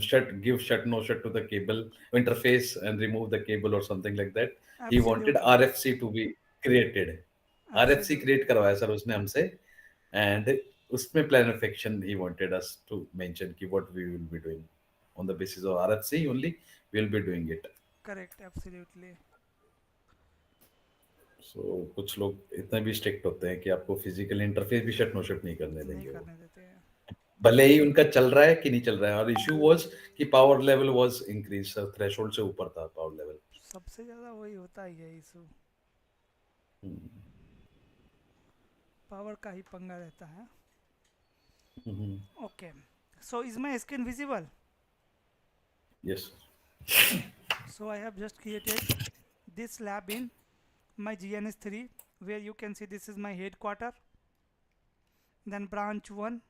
shut no shut to the cable interface and remove the cable or something like that. He wanted Absolutely. RFC to be created. RFC create Absolutely. करवाया sir उसने हमसे, and उसमें plan of action he wanted us to mention कि what we will be doing on the basis of RFC only we will be doing it. Correct. Absolutely. So कुछ लोग इतने भी strict होते हैं कि आपको फिजिकल इंटरफेस भी शट नो शट नहीं करने नहीं देंगे वो, करने देते हैं. भले ही उनका चल रहा है कि नहीं चल रहा है। और इशू वाज कि power level was increase, threshold से ऊपर था पावर लेवल। सबसे ज़्यादा वही होता ही है इशू. पावर का ही पंगा रहता है. Okay. So is my screen visible? Yes. So I have just created this lab in my GNS3, where you can see this is my headquarter, then branch 1,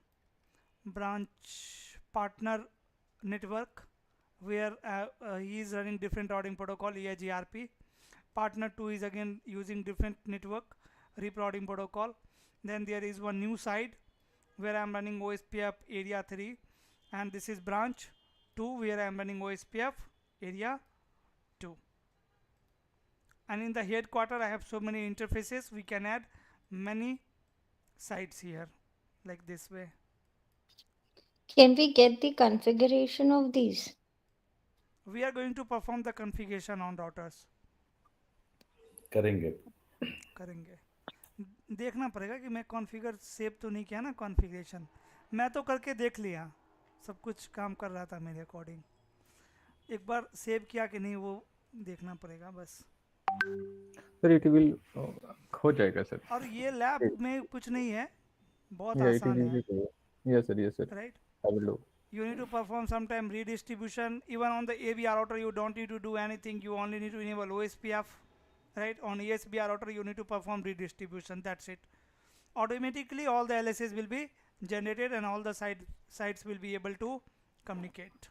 branch partner network, where he is running different routing protocol EIGRP. Partner 2 is again using different network routing protocol. Then there is one new side where I am running OSPF area 3, and this is branch 2 where I am running OSPF area 2. And in the headquarter I have so many interfaces. We can add many sites here like this way. Can we get the configuration of these? We are going to perform the configuration on routers. करेंगे। करेंगे. देखना पड़ेगा कि मैं configure save तो नहीं किया ना. कॉन्फ़िगरेशन मैं तो करके देख लिया, सब कुछ काम कर रहा था मेरे अकॉर्डिंग. एक बार सेव किया कि नहीं वो देखना पड़ेगा बस. सर इट विल हो जाएगा सर. और ये लैब में कुछ नहीं है, बहुत आसान है. Yes sir. Right. I will do. You need to perform sometime redistribution. Even on the ABR router you don't need to do anything, you only need to enable OSPF. Right, on ESBR router you need to perform redistribution, that's it. Automatically all the LSAs will be generated and all the sites will be able to communicate.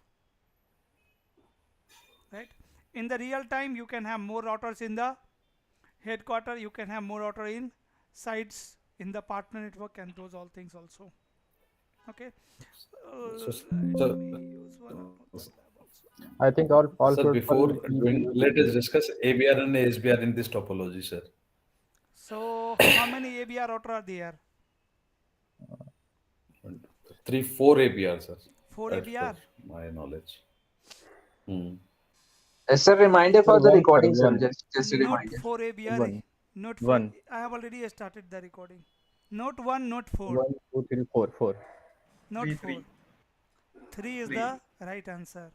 Right, in the real time you can have more routers in the headquarter, you can have more router in sites in the partner network, and those all things also. Okay. I think all sir, before doing, let us discuss ABR and ASBR in this topology, sir. So how many ABR router are there? 4 ABR, sir. 4 ABR? My knowledge. Sir, reminder for the recording, sir. Just a reminder. Not 4 ABR. Not 4. One. I have already started the recording. Not 1, not 4. 1, 2, 3, 4. 4. Not 4. 3 is the right answer.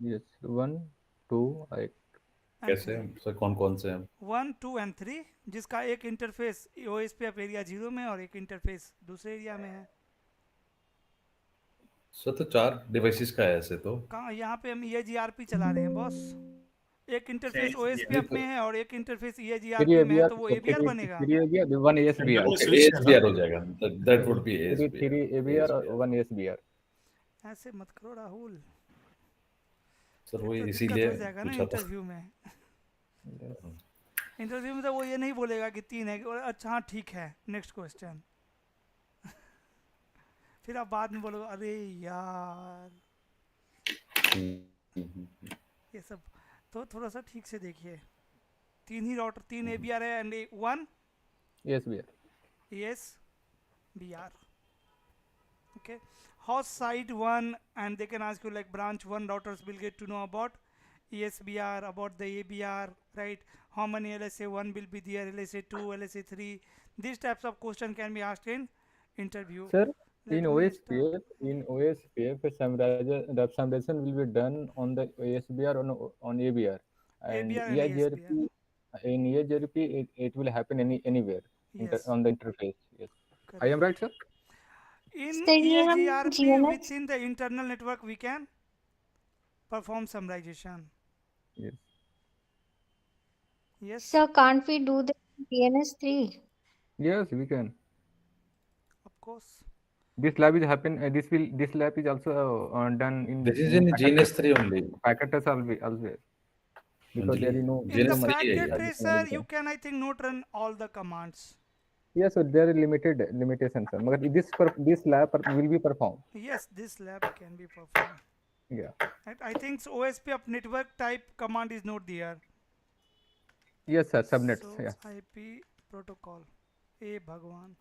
Yes. 1, 2. कैसे sir कौन से हैं? 1, 2 and 3, जिसका एक interface OSPF area 0 में और एक interface दूसरे एरिया में है. सर तो 4 डिवाइसेस का है ऐसे तो. कहाँ? यहाँ पे हम EIGRP चला रहे हैं बॉस. एक इंटरफेस OSPF में है और एक इंटरफेस EIGRP में है, तो वो ABR बनेगा. 3 ABR, 1 ASBR. ASBR हो जाएगा. That would be ASBR. 3 ABR और 1 ASBR. ऐसे मत करो राहुल. सर वो इसीलिए पूछा था इंटरव्यू में. इंटरव्यू में तो वो ये नहीं बोलेगा कि 3 है. अच्छा हाँ ठीक है, नेक्स्ट क्वेश्चन. फिर आप बाद में बोलोगे अरे यार ये सब. तो थोड़ा सा ठीक से देखिए. 3 ही राउटर, 3 ABR है and 1 ESBR. Okay, host site 1, and they can ask you like branch 1 routers will get to know about ESBR, about the ABR, right? How many LSA 1 will be there, LSA 2, LSA 3. These types of question can be asked in interview. Sir, in OSPF the summation will be done on the ASBR on ABR, and EIGRP, in EIGRP it will happen anywhere. Yes. On the interface. Yes. Correct. I am right, sir? In EIGRP within the internal network we can perform summarization. Yes. Yes. Sir, can't we do this in DNS3? Yes, we can. Of course. This lab is happen. This lab is also done in. This is in GNS3 only. Packet trace always. Because there is no. In the packet tracer, you can I think not run all the commands. Yes, so there are limitations. But this lab will be performed. Yes, this lab can be performed. Yeah. I think so OSPF network type command is not there. Yes, sir. Subnets. So Yeah. IP protocol. A Bhagwan.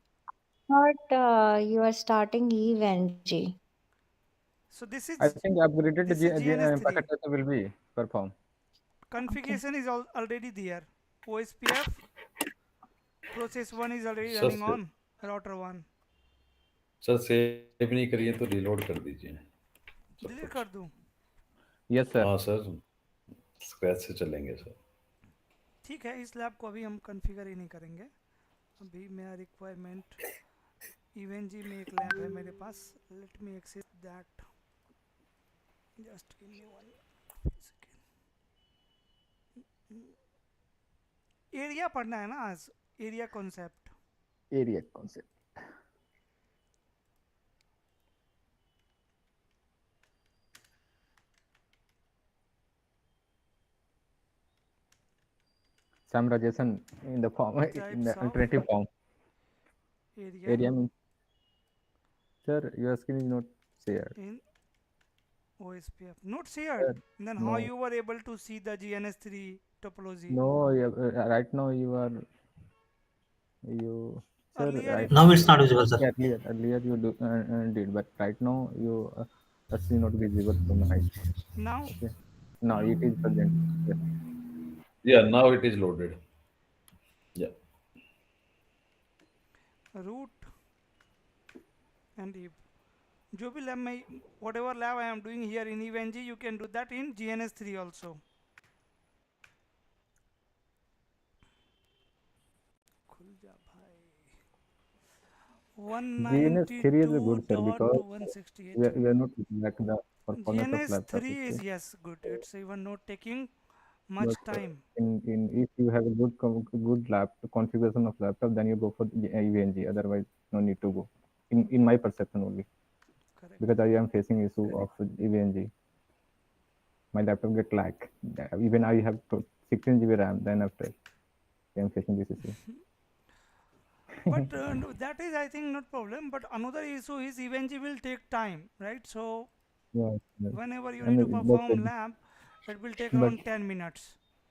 Thought you are starting Eve NG. So I think upgraded this is packet GNS3. tracer will be perform. Okay. Configuration is already there. OSPF process 1 is already sir running on router 1. Sir save नहीं करिए तो reload कर दीजिए सब delete कुछ। कर दूं? Yes, sir. हाँ सर, स्क्रैच से चलेंगे सर। ठीक है, इस लैब को अभी हम कॉन्फ़िगर ही नहीं करेंगे। अभी मेरा रिक्वायरमेंट इवेंट जी में एक लैब है मेरे पास। Let me access that. Just give me one second. Area पढ़ना है ना आज, area concept. Area concept. Summarization in the form in the types of alternative form. Area Area means, sir, your screen is not shared. In OSPF. Not shared. Sir, Then how no, you were able to see the GNS3 topology? no. Right now you, sir. Earlier Right if Now you it's not visible, sir. earlier you did, but right now you see not visible from the height. now Okay. Now it is present. Yes. Yeah, now it is loaded. Yeah. root and if जो भी lab में whatever lab I am doing here in EVNG, you can do that in GNS3 also. खुल जा भाई। GNS3 is good, sir, because we 192.168. are not like the performance of laptop. GNS3 Okay. is yes good. It's even not taking But much time. in if you have a good laptop configuration of laptop, then you go for the EVNG. Otherwise, no need to go. In my perception only, Correct. because I am facing issue of EVNG. My laptop get lag. Even I have 16 GB RAM. Then after I am facing this issue. But no, that is I think not problem. But another issue is EVNG will take time, right? So Yeah, yeah. whenever you I need to mean, perform lab, it will take but around 10 minutes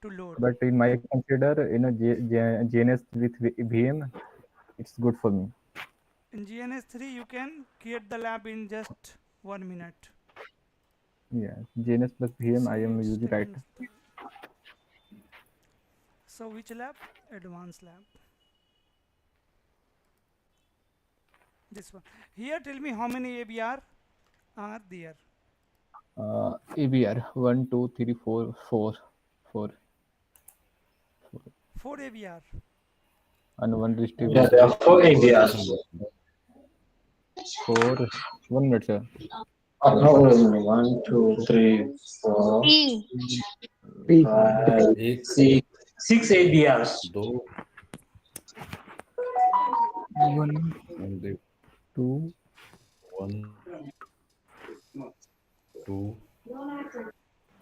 to load. but in my consider GNS with VM, it's good for me. In GNS3 you can create the lab in just 1 minute. Yeah, GNS plus VM I See, am it's using right. taking so which lab? Advanced lab. This one. Here tell me how many ABR are there. ABR 1, 2, 3, 4, 4, 4, 4 ABR. and one Yeah, distributed. there are 4 ABRs. 4. 1 minute, sir. No, 1, 2, 3, 4, Three. 5, एक, 6, 6 ABRs. दो, 1, only 2, 1, 2,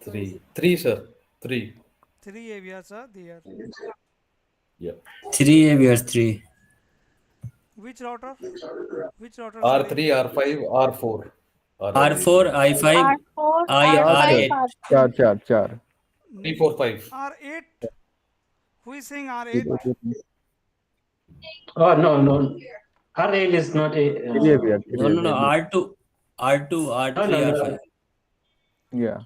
3. 3, sir. 3. 3 ABRs are there. Yeah. 3 ABRs, 3. Which router? Which routers are R3, R5, R4. R4, I5, R4, I, R5, R8. Char, char, char. 3, 4, 5. R8. Who is saying R8? Oh, no. R8 is not a. 3 ABR, 3 No, ABR. R2, R2, No, R3, no, R5. Yeah.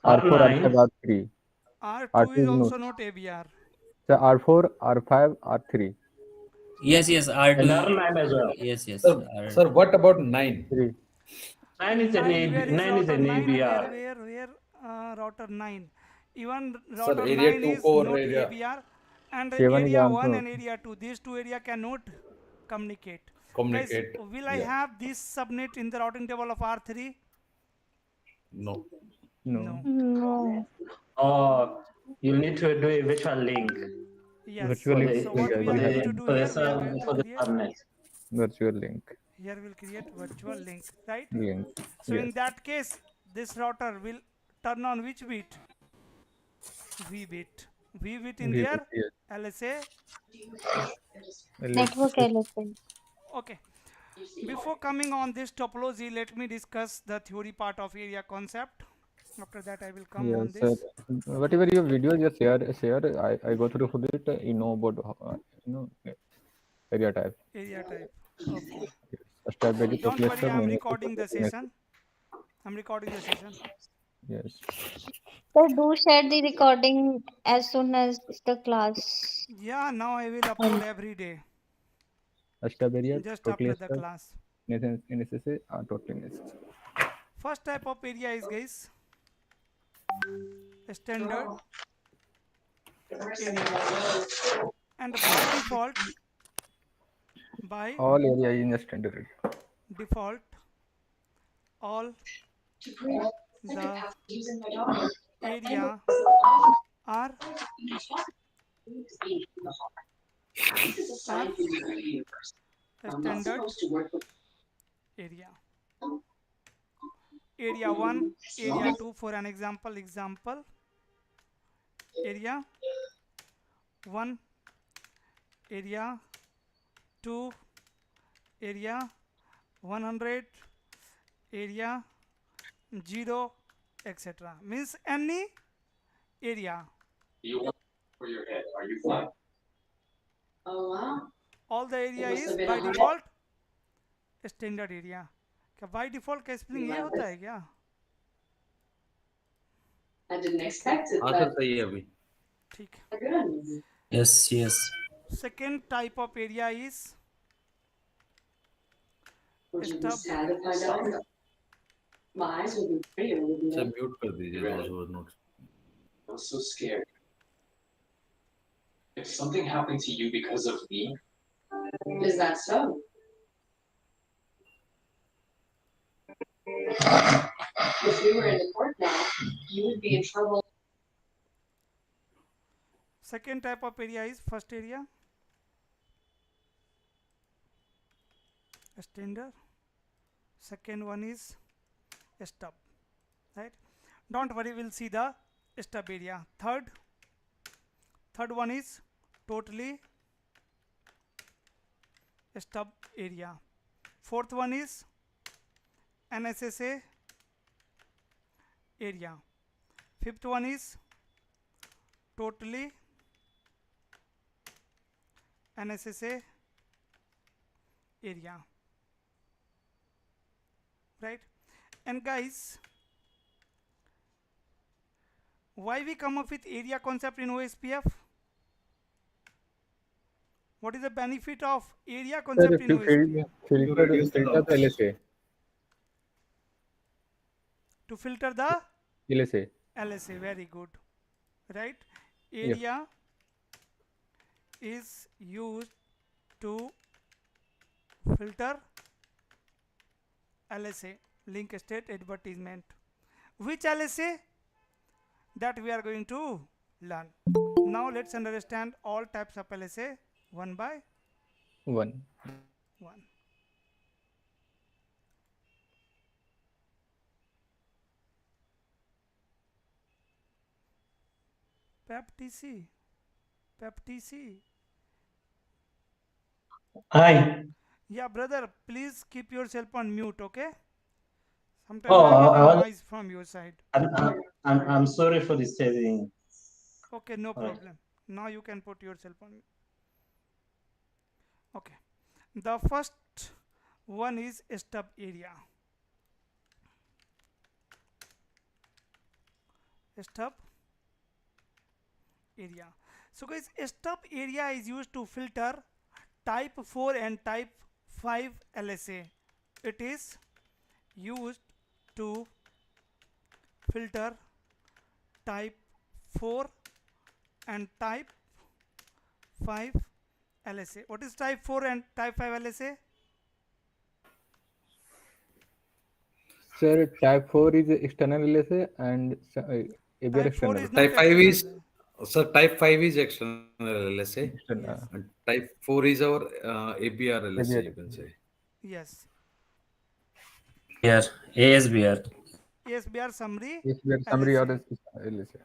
R4, R9. R5, R3. R2 R2 is is also not. not ABR. So R4, R5, R3. Yes, R2. And R9 as well. Yes. Sir, what about 9? 3. 9 is an 9 is router an 9? ABR. Where router 9? Even Sir, router area 9 2 is core not area. ABR. And 7 is area 1 also and area 2. These two area cannot communicate. Guys, Communicate. will I have this subnet in the routing table of R3? No. no. No. Or you need to do a virtual link Yes. Virtual for link. the So what Yeah, we for are we have going the to do for the here, we are going to for the create subnet. virtual link. here we'll create virtual link, right? Link. So Yes. in that case, this router will turn on which bit? V bit. V bit in Yes. their LSA. Network LSA. Okay. Before coming on this topology, let me discuss the theory part of area concept. After that I will come on Yes, this whatever your videos you share. I go through it. You know about area type. area type. Okay, Stub area don't total worry, stub I'm meaning. recording the session. I'm recording the session. Yes. So do share the recording as soon as the class Yeah, now I will upload ends. every day Stub area just total after the stub. class. NSSA total NSSA. First type of area is, guys, standard area, and by All area in the standard area. default, all the area are are standard area. Area 1, area 2, for an example, area 1, area 2, area 100, area 0, etc. Means any area. All the area is by default standard area. क्या by default का spelling ये होता है क्या? ठीक है, हाँ sir सही है अभी. ठीक. Yes, yes. Second type of area is stub. Sir mute कर दीजिए those who are not. Second type of area is first area, standard. Second one is stub, right? Don't worry, we'll see the stub area. Third one is totally stub area. Fourth one is NSSA area. Fifth one is totally NSSA area, right? And guys, why we come up with area concept in OSPF? What is the benefit of area concept in OSPF? Filter the LSA. To filter the LSA. LSA, very good, right? Area is used to filter LSA, link state advertisement. Which LSA? That we are going to learn. Now let's understand all types of LSA one by one. PEP-TC. Hi. Yeah, brother, please keep yourself on mute, okay? Sometimes Oh, I'm getting noise from your side. I'm sorry for disturbing. Okay, no All right. problem. Now you can put yourself on mute. Okay. The first one is stub area. Stub area. So guys, stub area is used to filter type 4 and type 5 LSA. It is used to filter type 4 and type 5 LSA. What is type 4 and type 5 LSA? Sir, type 4 is external LSA and ABR Type 4 external. is not Type 5 is external. sir. Type 5 is external LSA, External. Yes. and type 4 is our ABR LSA. ABR. You can say. Yes. Here, ASBR. ASBR summary. ABR summary or LSA. LSA.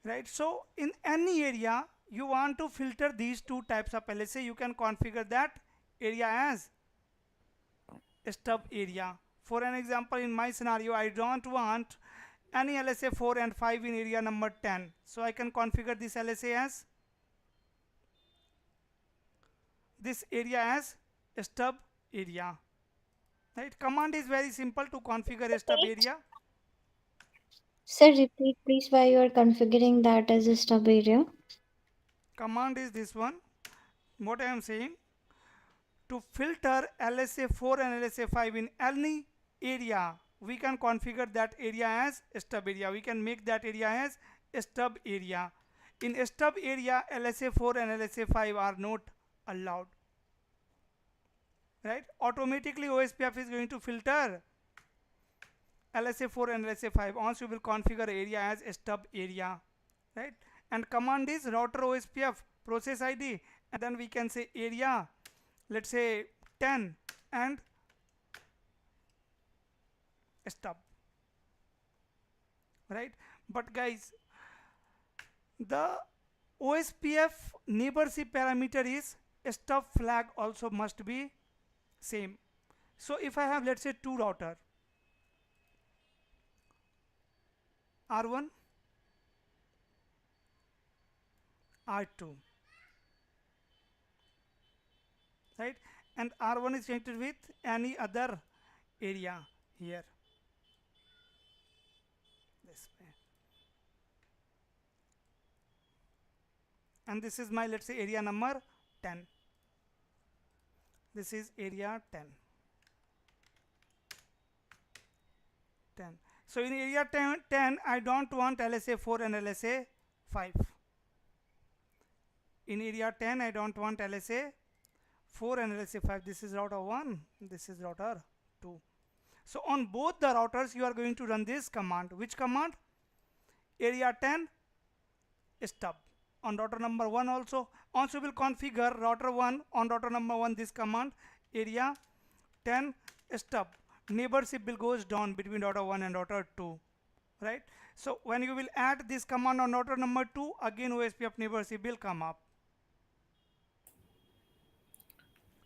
Right. So in any area you want to filter these two types of LSA, you can configure that area as stub area. For an example, in my scenario, I don't want any LSA 4 and 5 in area number 10. So I can configure this LSA as this area as stub area. Right? Command is very simple to configure a stub area. Sir, repeat please why you are configuring that as a stub area. Command is this one. What I am saying, to filter LSA 4 and LSA 5 in any area, we can configure that area as stub area. We can make that area as stub area. In stub area, LSA 4 and LSA 5 are not allowed. Right? Automatically OSPF is going to filter LSA 4 and LSA 5 once you will configure area as stub area. Right? And command is router OSPF process ID, and then we can say area, let's say 10 and stub. Right? But guys, the OSPF neighborship parameter is stub flag also must be same. So if I have, let's say, two router, R1, R2, right, and R1 is connected with any other area here, this way, and this is my, let's say, area number 10. This is area 10. So in area 10, I don't want LSA 4 and LSA 5. In area 10, I don't want LSA 4 and LSA 5. This is router 1, this is router 2. So on both the routers, you are going to run this command. Which command? Area 10 stub. On router number 1 also. Also will configure router 1 on router number 1 this command, area 10 stub. Neighborship will goes down between router 1 and router 2. Right? So when you will add this command on router number 2, again OSPF neighborship will come up.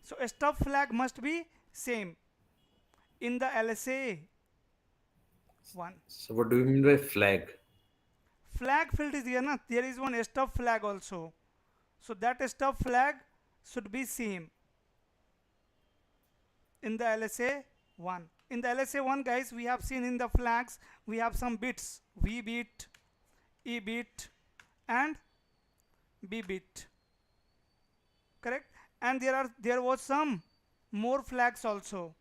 So a stub flag must be same in the LSA 1. So what do you mean by flag? Flag field is here, na? There is one stub flag also. So that stub flag should be same in the LSA 1. In the LSA 1, guys, we have seen in the flags, we have some bits, V bit, E bit and B bit. Correct? And there was some more flags also.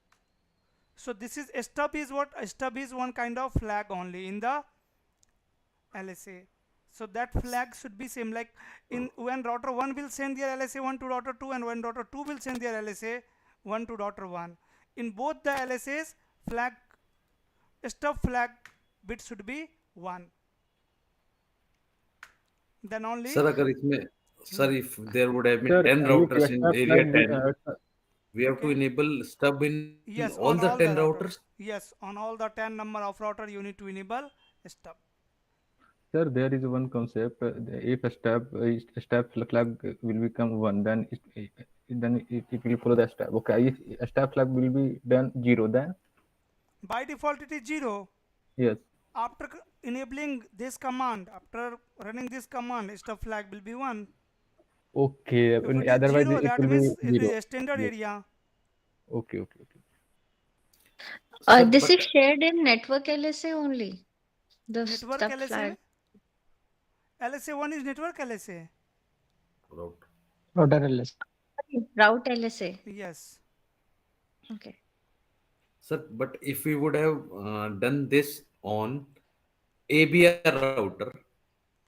So this is stub is what? Stub is one kind of flag only in the LSA. So that flag should be same, like in when router 1 will send their LSA 1 to router 2, and when router 2 will send their LSA 1 to router 1. In both the LSAs, flag stub flag bit should be 1. Then only. Sir, अगर इसमें, sir, if there would have been Sir, 10 if routers in stub area flag 10, we have to Okay. enable stub in Yes, all on the all 10 the routers. Yes, on all the 10 number of router, you need to enable stub. Sir, there is one concept. If a step flag will become 1, then it will follow the step. Okay, if a step flag will be done 0, then By default, it is 0. yes. After enabling this command, after running this command, stub flag will be 1. Okay, If it is otherwise 0, it that will means be it 0. is a standard Yes. area. Okay. Sir, This but is shared in network LSA only. The Network stub LSA flag. में? LSA 1 is network LSA. route. Router LS. Route LSA. Yes. Okay. Sir, but if we would have done this on ABR router,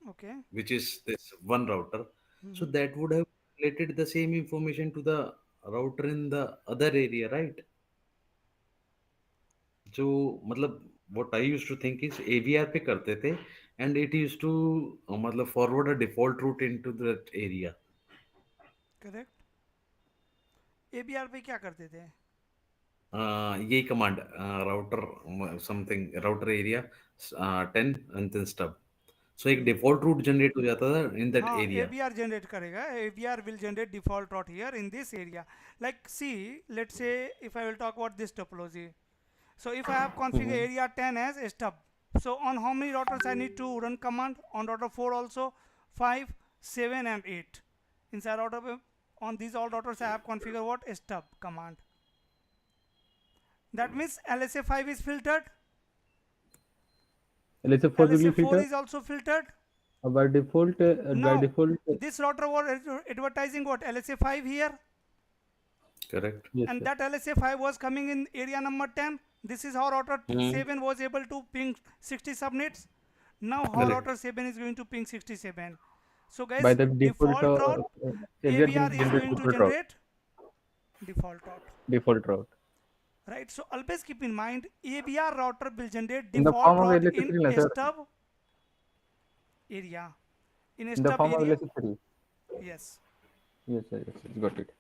Okay. which is this one router, so that would have related the same information to the router in the other area, right? जो मतलब what I used to think is AVR पे करते थे and it used to मतलब forward a default route into that area. Correct. ABR पे क्या करते थे? यही command router something router area 10 and then stub. So एक default route generate हो जाता था in that हाँ, area. ABR generate करेगा. ABR will generate default route here in this area. Like see, let's say if I will talk about this topology. So if I have configured area 10 as stub, so on how many routers I need to run command? On router 4 also, 5, 7 and 8. Inside router, on these all routers I have configured what? Stub command. That means LSA 5 is filtered. LSA 4 will be LSA 4 filtered. is also filtered. By default, Now, this router was advertising what? LSA 5 here. Correct. yes, And sir. that LSA 5 was coming in area number 10. This is how router 7 was able to ping 60 subnets. Now how Correct. router 7 is going to ping 67. So guys, By the default route ABR ABR will is generate going to default route. generate default route. Default route. Right, so always keep in mind ABR router will generate In the default form of route LSA in 3, na, sir. stub area. In In the stub form of area, LSA 3. yes. Yes, sir. Yes, sir. Got it.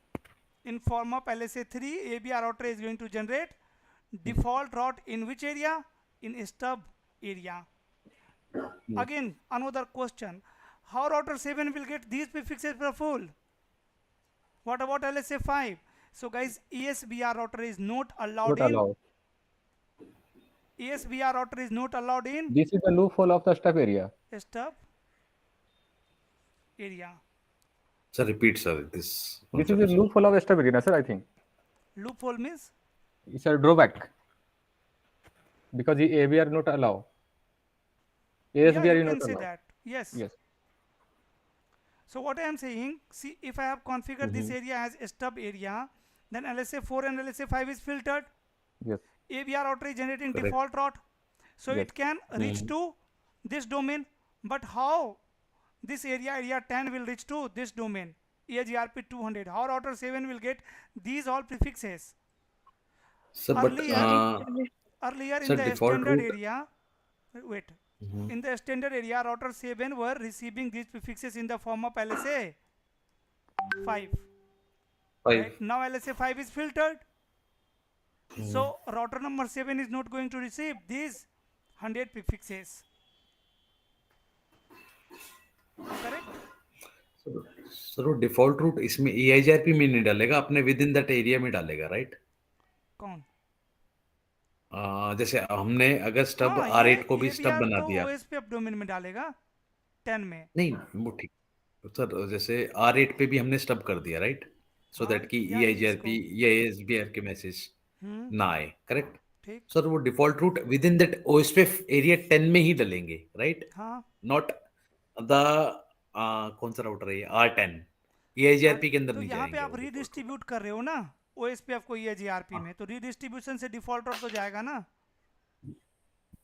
In form of LSA 3, ABR router is going to generate default route in which area? In stub area. Yes. Again, another question. How router 7 will get these prefixes for full? What about LSA 5? So guys, ESBR router is not allowed Not in. allowed. ESBR router is not allowed in This is the loophole of the stub area. stub area. Sir, repeat, sir. This This is concept, a sir. loophole of stub area, sir, I think. Loophole means? It's a drawback. Because the ABR not allow. Yeah, ASBR you is can not say allowed. that. Yes. Yes. So what I am saying, see, if I have configured this area as stub area, then LSA 4 and LSA 5 is filtered. Yes. ABR router is generating Correct. default route. So Yes. it can reach to this domain. But how this area 10 will reach to this domain? EAGRP 200. How router 7 will get these all prefixes? Sir, but Earlier in sir, the default standard route. area, wait, in the standard area, router 7 were receiving these prefixes in the form of LSA 5. 5. Right? Now LSA 5 is filtered. So router number 7 is not going to receive these 100 prefixes. Correct? Sir default route इसमें EIGRP में नहीं डालेगा, अपने with in that area में डालेगा, right? कौन? जैसे हमने अगर स्टब हाँ, R8 को भी ये स्टब बना तो दिया, OSPF डोमेन में डालेगा 10 में. नहीं वो ठीक सर, जैसे R8 पे भी हमने स्टब कर दिया, राइट? सो दैट कि या EIGRP या ASBR के मैसेज ना आए, करेक्ट? ठीक. सर वो default route with in that OSPF area 10 में ही डालेंगे, राइट? हाँ. नॉट द कौन सा राउटर है ये R10 EIGRP के अंदर तो नहीं यहाँ पे जाएंगे आप वो default रीडिस्ट्रीब्यूट कर रहे हो ना OSPF को EAGRP में, तो रीडिस्ट्रीब्यूशन से डिफॉल्ट रोड तो जाएगा ना.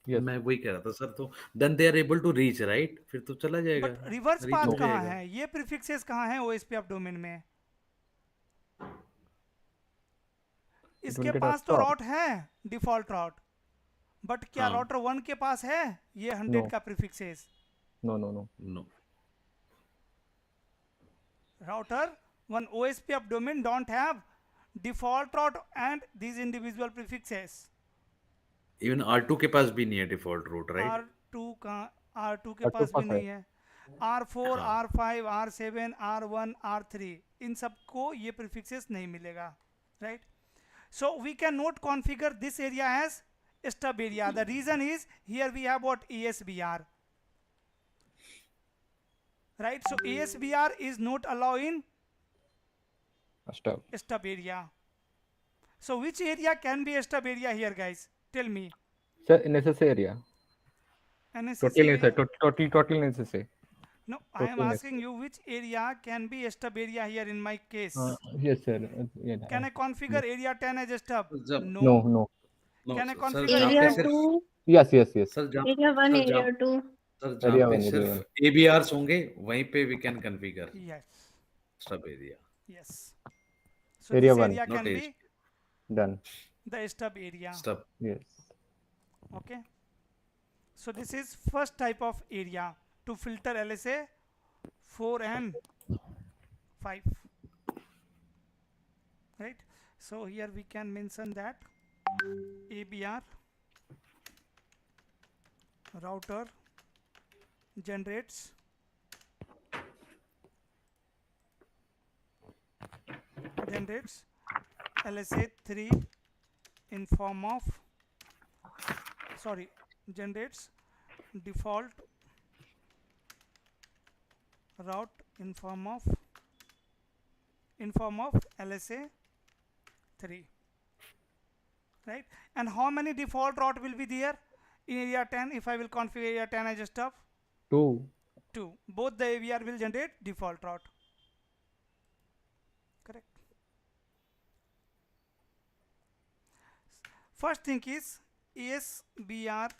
route। मैं वही कह रहा था सर, तो then they are able to reach, right? फिर तो चला जाएगा, बट रिवर्स reach पाथ हो कहाँ जाएगा। है? ये प्रीफिक्सेस कहाँ है OSPF डोमेन में? इसके get a पास तो stop. राउट है डिफॉल्ट राउट, बट क्या हाँ। राउटर 1 के पास है ये 100 No. का prefixes? No, no, no. No Router 1 OSPF domain don't have default route and these individual prefixes. Even R2 के पास भी नहीं है डिफॉल्ट रूट, राइट? R2 के R2 पास भी पास है। नहीं है. R4, हाँ। R5, R7, R1, R3 इन सबको ये prefixes नहीं मिलेगा, right? So we cannot configure this area as stub area. The reason is here we have what ESBR, right? So ESBR is not allowed in Stub. stub area. So which area can be a stub area here, guys? Tell me. Sir, NSSA area. NSSA Total area? NSSA. Total NSSA. No, I am total asking you which area can be a stub area here in my case. Yes, sir. Yeah. Can I configure area 10 as a stub? No. No, no. Can I sir, configure जहाँ Area पे सिर्फ 2, Yes, yes, yes. Sir जहाँ area 1, sir जहाँ area 2. Sir जहाँ Area पे 1, area सिर्फ 1. ABRs होंगे वहीं पे we can configure Yes. Stub area, Yes. So Area this 1, area not can age. be Done. the stub area. Stub Yes. Okay. So this is first type of area to filter LSA 4 and 5. Right. So here we can mention that ABR router generates LSA 3 in form of sorry, generates default route in form of LSA 3, right? And how many default route will be there in area 10 if I will configure area 10 as a stub? 2. 2. Both the AVR will generate default route. Correct. First thing is ASBR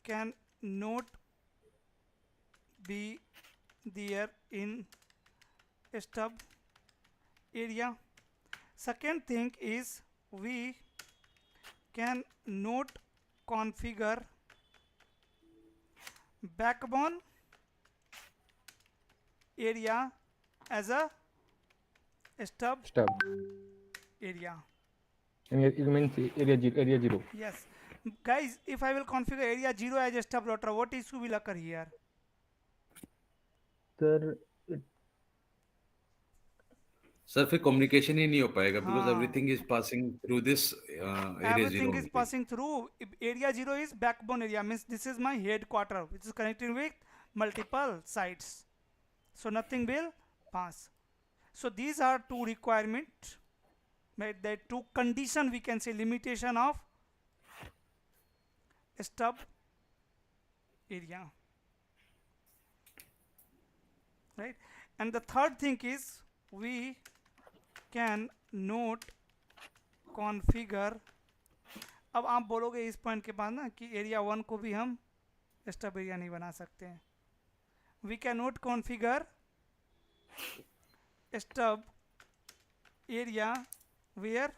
can not be there in stub area. Second thing is we can not configure backbone area as a stub area. And it means area 0. Yes. Guys, if I will configure area 0 as a stub router, what issue will occur here? Sir, sir फिर communication ही नहीं हो पाएगा because everything is passing through this area Everything 0 is passing through. Area 0 is backbone area, means this is my headquarter which is connecting with multiple sites, so nothing will pass. So these are two requirements, right? That two condition, we can say, limitation of stub area, right? And the third thing is we can not configure. अब आप बोलोगे इस point के बाद ना कि area 1 को भी हम स्टब एरिया नहीं बना सकते हैं. We can not configure stub area where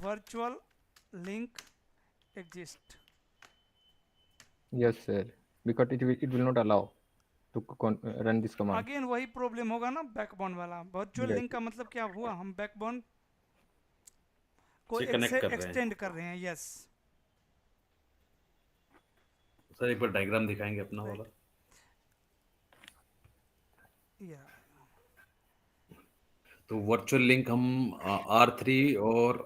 virtual link exist. yes sir, because it will not allow to run this command. Again वही प्रॉब्लम होगा ना बैकबोन वाला. Virtual Yes. लिंक का मतलब क्या हुआ? हम बैकबोन को से connect कर रहे हैं. एक्सटेंड कर रहे हैं. यस सर एक बार डायग्राम दिखाएंगे अपना वाला. या तो वर्चुअल लिंक हम R3 और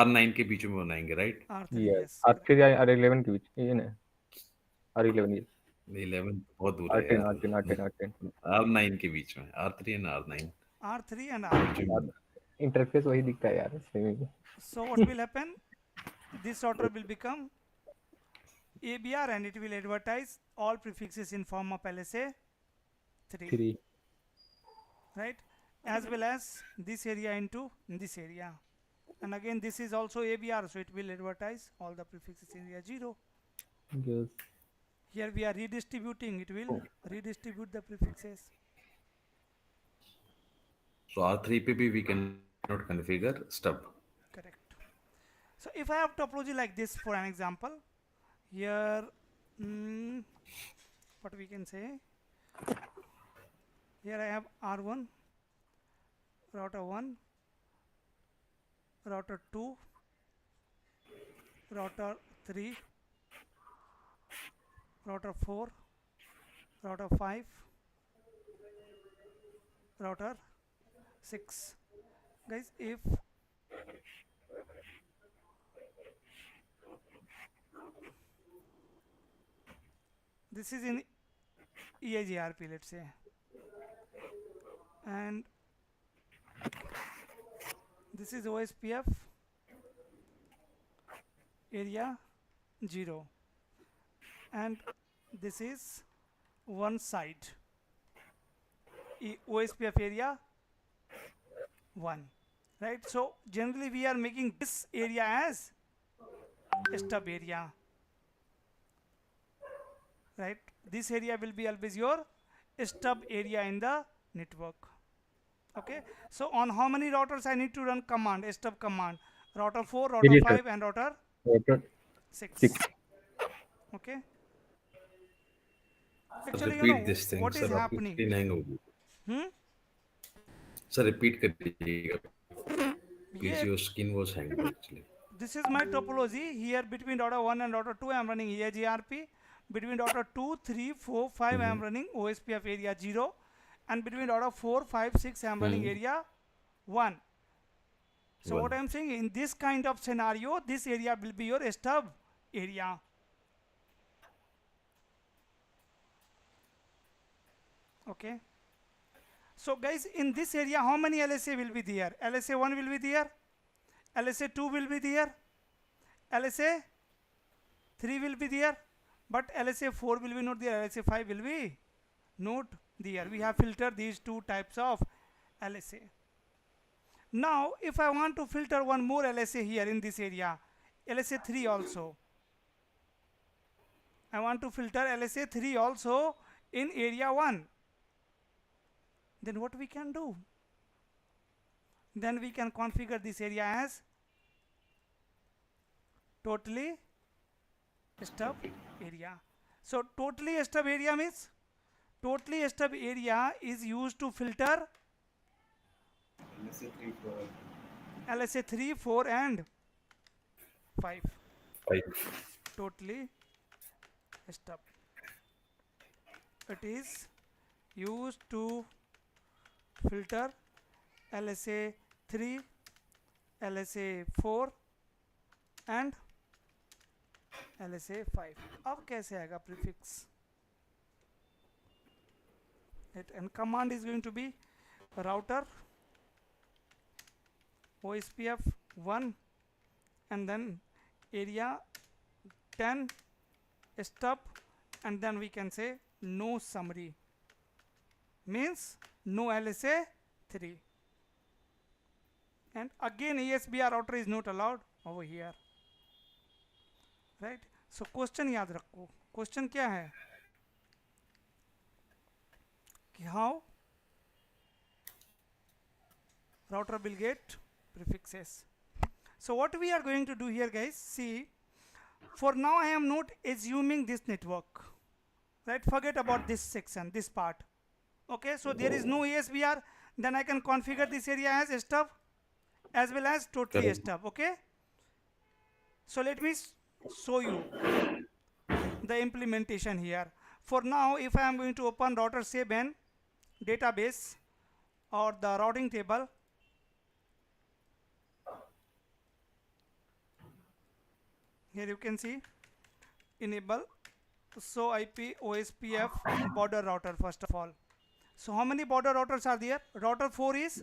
R9 के बीच में बनाएंगे, right? R3 yes, yes. R3 या R11 के बीच ये ना, R11 yes, 11 बहुत दूर है R10 यार. R10 R10 R10 R9 के बीच में, R3 and R9. R3 and R9. Interface वही दिखता है यार same he. So what will happen? This router will become ABR and it will advertise all prefixes in form of LSA 3, 3. right? As well as this area into this area. And again this is also ABR, so it will advertise all the prefixes in area 0. yes, Here we are redistributing, it will redistribute the prefixes. So R3 पे भी we cannot configure stub. Correct. So if I have topology like this for an example, here what we can say, here I have R1, router 1, router 2, router 3, router 4, router 5, router 6. Guys, if this is in EIGRP, let's say, and this is OSPF area 0, and this is one side OSPF area 1, right? So generally we are making this area as stub area, right? This area will be always your stub area in the network. Okay, so on how many routers I need to run command, stub command? Router 4, router Area 5 and router router 6. 6. Okay, Sir, actually you repeat know this thing. what Sir, is आपकी happening. screen hang होगी. Sir, repeat करिएगा. Please, Yeah, your screen was hanged actually. this is my topology. Here between router 1 and router 2 I am running EIGRP. Between router 2, 3, 4, 5 I am running OSPF area 0, and between router 4, 5, 6 I am running area 1. So what One. I am saying, in this kind of scenario, this area will be your stub area. Okay. So guys, in this area, how many LSA will be there? LSA 1 will be there, LSA 2 will be there, LSA 3 will be there, but LSA 4 will be not there, LSA 5 will be not there. We have filtered these two types of LSA. Now, if I want to filter one more LSA here in this area, LSA 3 also. I want to filter LSA 3 also in area 1. Then what we can do? Then we can configure this area as totally stub area. So totally stub area means, totally stub area is used to filter LSA 3, 4 and 5. 5. Totally stub. It is used to filter LSA 3, LSA 4 and LSA 5. अब कैसे आएगा prefix? And command is going to be router OSPF 1 and then area 10 stub, and then we can say no summary, means no LSA 3. And again ASBR router is not allowed over here, right? So question याद रखो. Question क्या है कि how router will get prefixes. So what we are going to do here, guys, see, for now I am not assuming this network, right? Forget about this section, this part. Okay, so there is no ASBR, then I can configure this area as stub as well as totally Correct. stub. Okay, so let me show you the implementation here. For now, if I am going to open router 7 database or the routing table, here you can see enable so IP OSPF border router first of all. So how many border routers are there? Router 4 is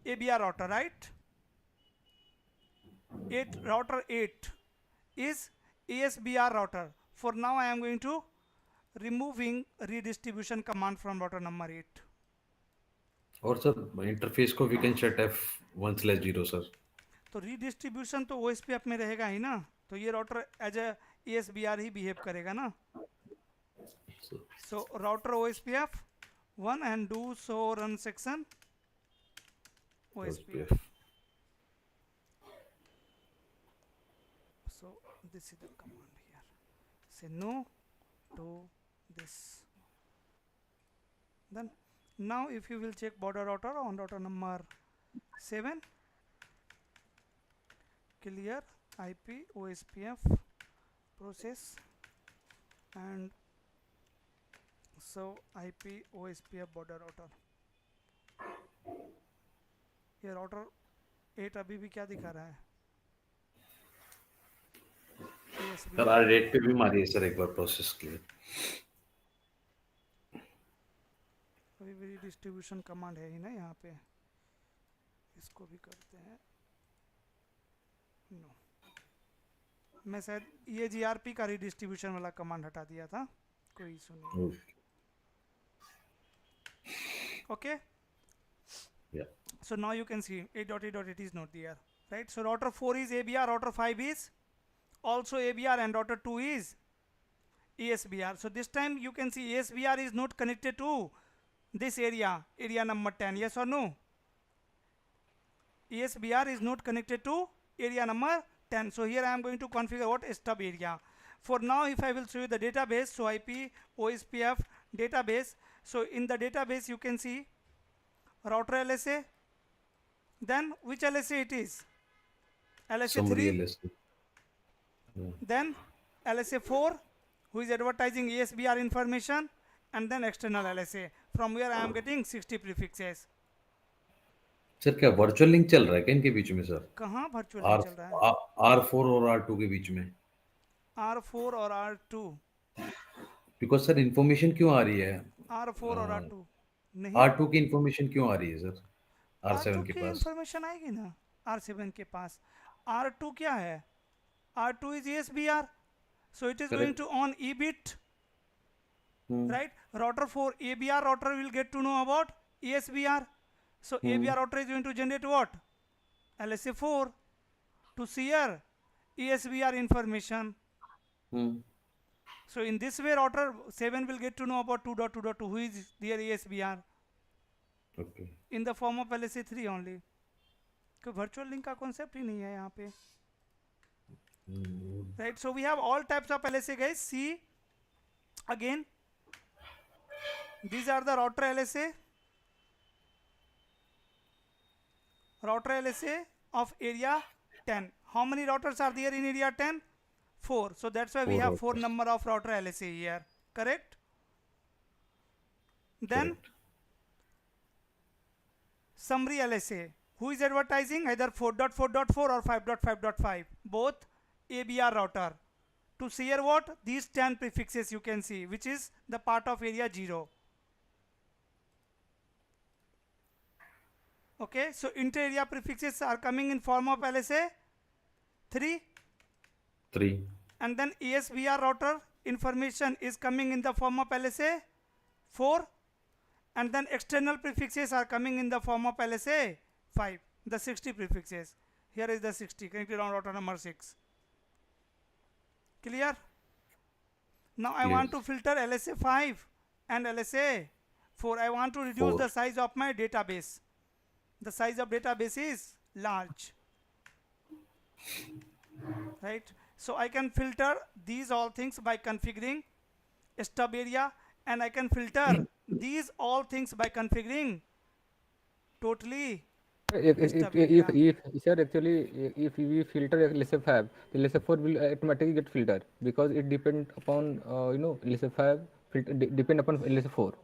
ABR router, right? Router 8 is ASBR router. For now I am going to removing redistribution command from router number 8. और sir interface को we can set F1/0 sir. तो redistribution तो OSPF में रहेगा ही ना, तो ये राउटर एज ए ASBR ही बिहेव करेगा ना. So router OSPF 1 and do so run section OSPF. So this is the command here. Say no to this. Then now if you will check border router on router number 7, clear IP OSPF process and so IP OSPF border router. ये router 8 अभी भी क्या दिखा रहा है? Sir आज rate पे भी मारिए सर एक बार प्रोसेस के लिए. अभी भी डिस्ट्रीब्यूशन कमांड है ही ना यहाँ पे, इसको भी करते हैं. नो, मैं शायद ये GRP का रिडिस्ट्रीब्यूशन वाला कमांड हटा दिया था, कोई इशू नहीं. Okay. Yeah. So now you can see 8.8.8 is not there, right? So router 4 is ABR, router 5 is also ABR, and router 2 is ASBR. So this time you can see ASBR is not connected to this area number 10. Yes or no? ASBR is not connected to area number 10. So here I am going to configure what stub area. For now, if I will show you the database, so IP OSPF database. So in the database you can see router LSA. Then which LSA it is? LSA 3. LSA. Then LSA 4, who is advertising ASBR information, and then external LSA, from where I am getting 60 prefixes. Sir क्या virtual link चल रहा है क्या इनके बीच में sir? कहाँ virtual are link चल रहा है? R4 और R2 के बीच में? R4 और R2? बिकॉज सर इन्फॉर्मेशन क्यों आ रही है? R4 और R2 नहीं। R2 की इन्फॉर्मेशन क्यों आ रही है सर R2 R7 के की पास? इंफॉर्मेशन आएगी ना R7 के पास। R2 क्या है? R2 is ESBR, so it is going correct. to on E bit, right? Router 4 ABR router will get to know about ESBR, so ABR router is going to generate what? LSA4 to share ESBR information. So in this way router 7 will get to know about 2.2.2 who is their ESBR okay. in the form of LSA3 only. कोई virtual link का concept ही नहीं है यहाँ पे, right? So we have all types of LSA, guys. See again, these are the router LSA of area 10. How many routers are there in area 10? 4. So that's why we have 4 routers. number of router LSA here, correct? Then Correct. summary LSA, who is advertising either 4.4.4 or 5.5.5, both ABR router to share what? These 10 prefixes you can see, which is the part of area 0. Okay, so inter area prefixes are coming in form of LSA 3, 3. and then ESBR router information is coming in the form of LSA 4, and then external prefixes are coming in the form of LSA 5, the 60 prefixes. Here is the 60 connected on router number 6. Clear? Now I want to filter LSA 5 and LSA 4. I want to reduce the size of my database. The size of database is large, right? So I can filter these all things by configuring stub area, and I can filter these all things by configuring totally stub area. If sir, actually if we filter LSA 5, the LSA 4 will automatically get filtered because it depend upon LSA 5 depend upon LSA 4.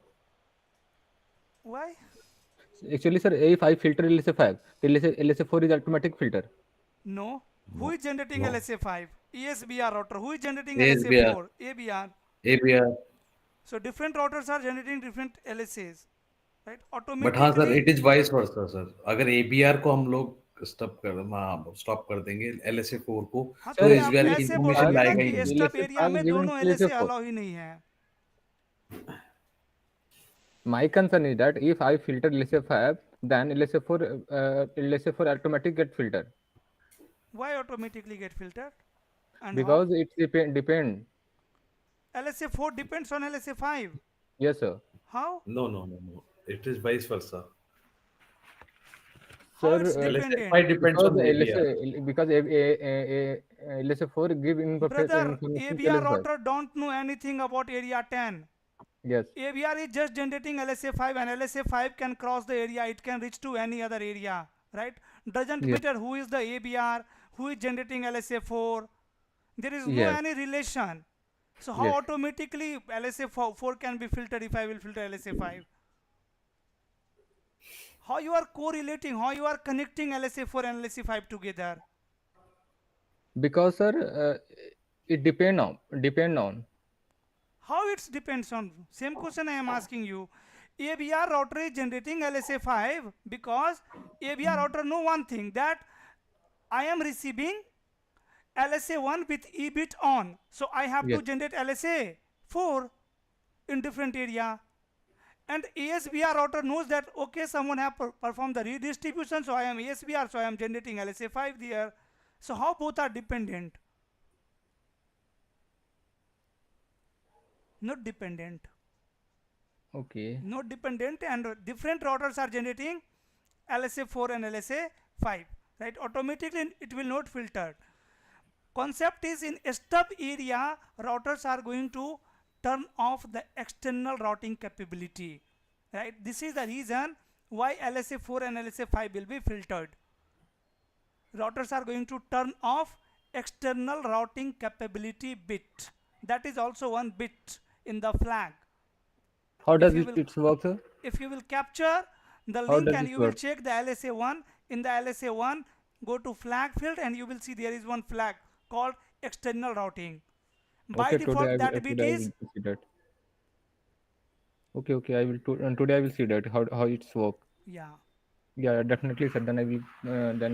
Why? Actually sir, if I filter LSA 5, the LSA 4 is automatic filter. No. Who is generating LSA 5? ESBR router. Who is generating ASBR. LSA 4? ABR. ABR. So different routers are generating different LSAs, right? But हाँ sir, Automatically. It is vice versa sir. अगर ABR को हम लोग stop कर देंगे LSA4 को, हाँ तो तो एसबीआर आप की ऐसे इंफॉर्मेशन बोलोगे ना लाएगा ही कि नहीं। स्टब एरिया में दोनों LSA अलाउ ही नहीं है। My concern is that if I filter LSA 5, then LSA 4 automatically get filtered. Why automatically get filtered? And Because how? it depend. LSA 4 depends on LSA 5. Yes sir. How? No. It is vice versa. How it's Sir, dependent? LSA5 depends on ABR. Because LSA 4 give Brother, information to ABR LSA 5. router don't know anything about area 10. Yes. ABR is just generating LSA 5, and LSA 5 can cross the area. It can reach to any other area, right? Doesn't matter who is the ABR, who is generating LSA 4. There is no any relation. So how automatically LSA 4 can be filtered if I will filter LSA 5? How you are correlating, how you are connecting LSA 4 and LSA 5 together? Because sir, it depend on. How it depends on? Same question I am asking you. ABR router is generating LSA 5 because ABR router know one thing, that I am receiving LSA 1 with E bit on. So I have to generate LSA 4 in different area. And ASBR router knows that, okay, someone have performed the redistribution, so I am ASBR, so I am generating LSA 5 there. So how both are dependent? Not dependent. Okay. Not dependent, and different routers are generating LSA 4 and LSA 5, right? Automatically it will not filter. Concept is, in stub area, routers are going to turn off the external routing capability, right? This is the reason why LSA 4 and LSA 5 will be filtered. Routers are going to turn off external routing capability bit. That is also one bit in the flag. How does it work, sir? If you will capture the How link does and this you will work? check the LSA1. In the LSA1, go to flag field and you will see there is one flag called external routing. By Okay, today default, that bit today I is, will see that. Okay, I will today I will see that how it's work. yeah. Yeah, definitely, sir. Then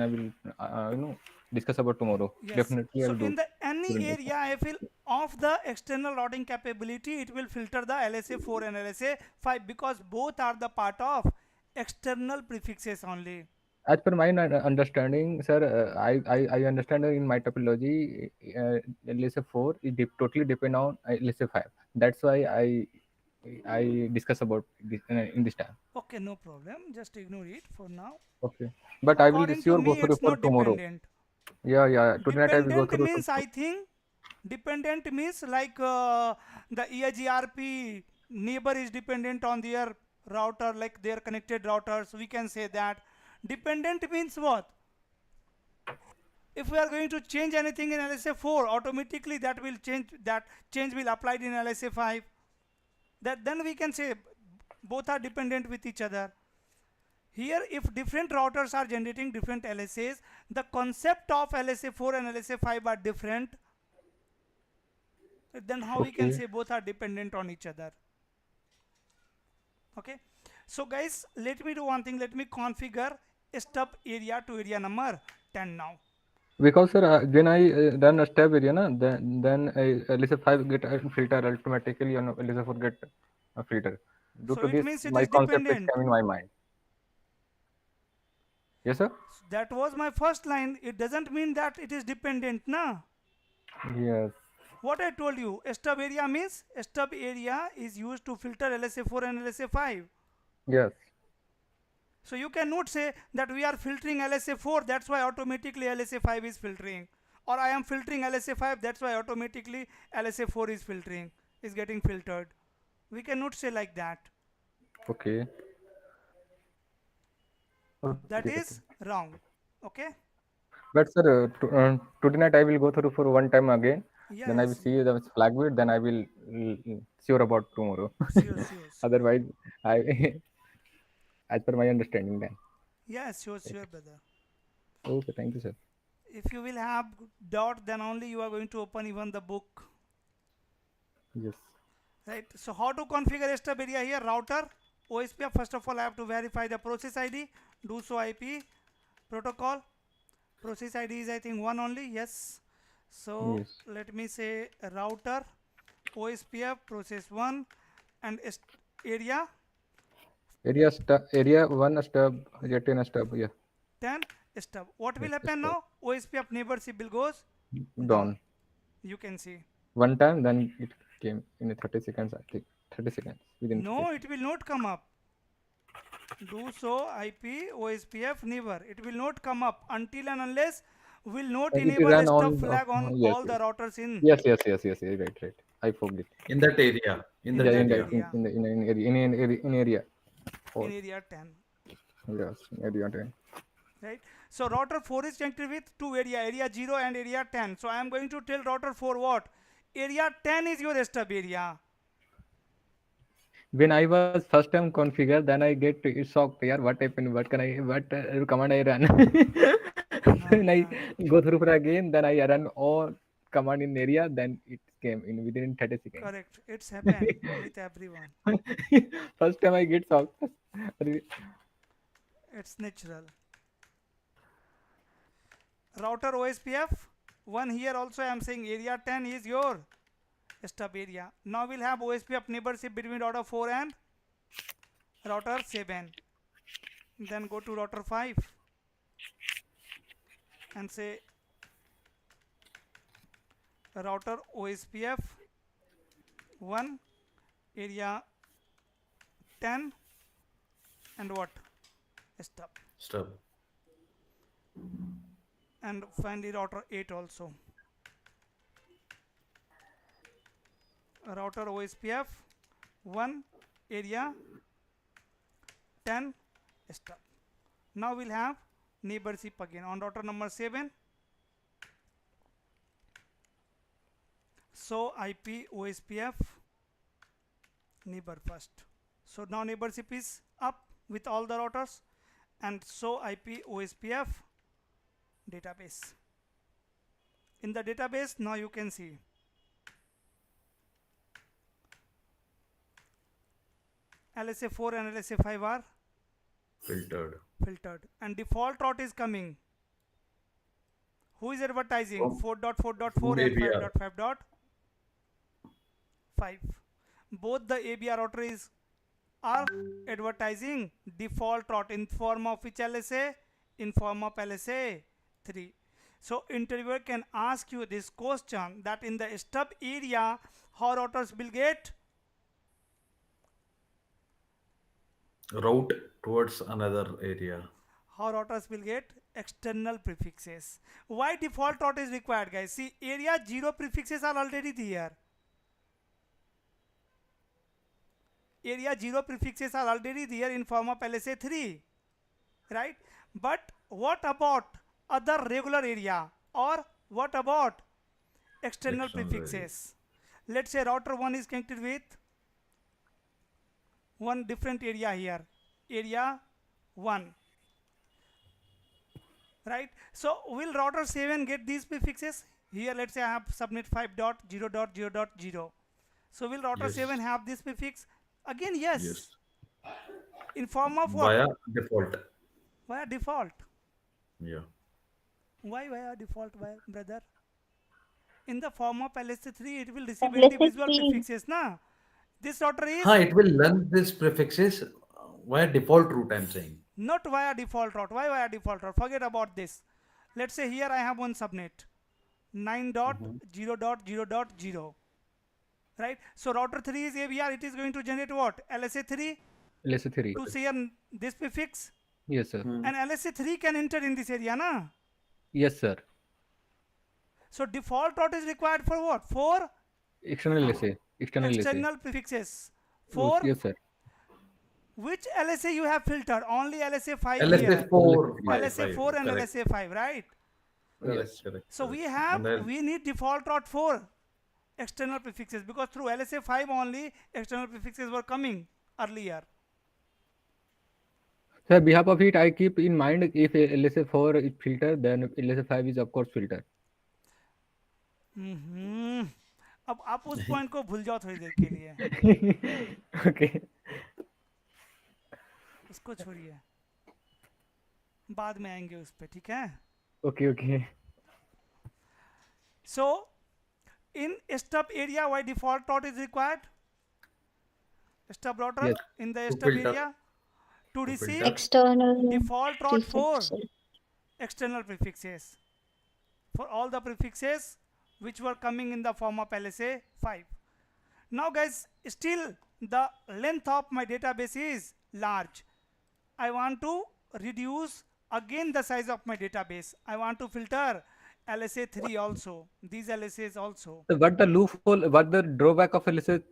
I will discuss about tomorrow. Yes. Definitely, I So will do in the any it. area, I feel of the external routing capability, it will filter the LSA4 and LSA5 because both are the part of external prefixes only. As per my understanding, sir, I understand in my topology, LSA 4 is totally depend on LSA 5. That's why I discuss about this in this time. Okay, no problem. Just ignore it for now. Okay, but I will According to sure go me, through it's for not tomorrow. dependent. Yeah. Today night I will go Dependent through. means, I think, dependent means like the EIGRP neighbor is dependent on their router, like their connected routers. We can say that. Dependent means what? If we are going to change anything in LSA4, automatically that will change. That change will apply in LSA5. That then we can say both are dependent with each other. Here, if different routers are generating different LSAs, the concept of LSA4 and LSA5 are different. Then how we can Okay, say both are dependent on each other? Okay. So guys, let me do one thing. Let me configure stub area to area number 10 now. because sir, when I run a step area, na, then LSA 5 get a filter automatically, and LSA 4 get a filter. Due So to it this, means it my is concept is dependent. came in my mind. Yes, sir. That was my first line. It doesn't mean that it is dependent, na? Yes. What I told you, stub area means stub area is used to filter LSA4 and LSA5. Yes. So you cannot say that we are filtering LSA4, that's why automatically LSA5 is filtering. Or I am filtering LSA5, that's why automatically LSA4 is filtering, is getting filtered. We cannot say like that. Okay. That Okay. is wrong. Okay? But sir, today night I will go through for one time again. Yeah, Then I will yes. see the flag bit. Then I will sure about tomorrow. Sure, sure, sure. Otherwise, I as per my understanding then. Yeah, sure, sure, brother. Okay. Thank you, sir. If you will have doubt, then only you are going to open even the book. Yes. Right. So how to configure stub area here? Router, OSPF. First of all, I have to verify the process ID. Do so IP protocol. Process ID is I think one only. Yes. So Yes. let me say router, OSPF process 1 and area Area one stub, area 10 stub. Yeah. 10 stub. What will Yes. happen Stub. now? OSPF neighborship will goes down. Done. You can see. One time, then it came in a 30 seconds. I think 30 seconds within 30 No, seconds. it will not come up. Do so IP OSPF never. It will not come up until and unless will not It enable a ran stub on. flag on Yes. all the Yes. routers in Yes. Right. I forget. In that area. In in that Yeah, that area. area in area in area in 4. area 10. Yes, area 10. Right. So router 4 is connected with two area 0 and area 10. So I am going to tell router 4 what? Area 10 is your stub area. When I was first time configured, then I get shocked. Yeah, what happened? What command I run? When I Yeah. go through for again, then I run all command in area. Then it came in within 30 seconds. Correct. It's happened with everyone. First time I get shocked. It's natural. Router OSPF 1 here also I am saying area 10 is your stub area. Now we'll have OSPF neighborship between router 4 and router 7. Then go to router 5 and say router OSPF 1 area 10 and what? Stub. Stub. And finally router 8 also. Router OSPF 1 area 10 stub. Now we'll have neighborship again on router number 7. So IP OSPF neighbor first. So now neighborship is up. with all the routers and show IP OSPF database. In the database, now you can see LSA 4 and LSA 5 are filtered and default route is coming. Who is advertising? 4.4.4 and 5.5.5. Both the ABR routers are advertising default route in form of which LSA? In form of LSA 3. So interviewer can ask you this question that in the stub area, how routers will get route towards another area. How routers will get external prefixes. Why default route is required, guys? See, area 0 prefixes are already there. Area 0 prefixes are already there in form of LSA 3, right? But what about other regular area, or what about external prefixes? Let's say router 1 is connected with one different area here, area 1, right? So will router 7 get these prefixes? Here let's say I have subnet 5.0.0.0. So will router 7 have this prefix? Again, yes. In form of what? Via default. Via default. Yeah. Why via default, brother? In the form of LSA3, it will receive individual prefixes, na? This router is... it will learn these prefixes via default route, I'm saying. Not via default route. Why via default route? Forget about this. Let's say here I have one subnet, 9.0.0.0. Right? So router 3 is ABR. It is going to generate what? LSA3? LSA3. To share this prefix? Yes, sir. And LSA3 can enter in this area, na? Yes, sir. So default route is required for what? For external LSA. External prefixes. For yes, sir. which LSA you have filtered? Only LSA 5 LSA here. 4. LSA 4 and correct. LSA 5, right? Yes, correct. So we need default route for external prefixes, because through LSA 5 only external prefixes were coming earlier. So on behalf of it, I keep in mind if LSA 4 is filtered, then LSA 5 is of course filtered. अब आप उस point को भूल जाओ थोड़ी देर के लिए. Okay. उसको छोड़िए, बाद में आएंगे उस पे, ठीक है? Okay. So in stub area, why default route is required? Stub router in the stub area to receive external default route for prefixes. external prefixes, for all the prefixes which were coming in the form of LSA 5. Now guys, still the length of my database is large. I want to reduce again the size of my database. I want to filter LSA 3 also, these LSAs also. So what the loophole, what the drawback of LSA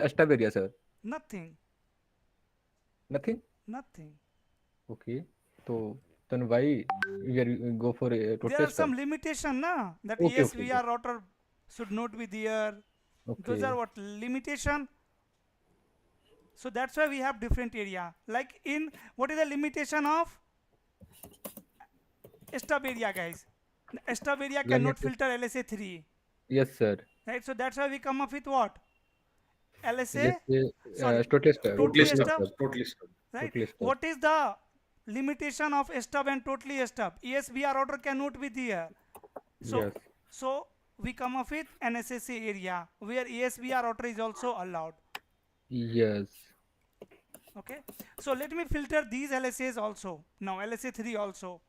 stub area, sir? Nothing. Okay. So then why we go for a total There are stub? some limitation, na, that ESVR router should not be there. Those are what limitation. So that's why we have different area. Like in, what is the limitation of stub area, guys? Stub area cannot filter LSA 3. Yes, sir. Right, so that's why we come up with what? LSA, totally stub. Totally stub. Right? Totally stub. What is the limitation of stub and totally stub? ESVR router cannot be there. So we come up with NSSA area where ESVR router is also allowed. Yes. Okay. So let me filter these LSAs also. Now LSA 3 also.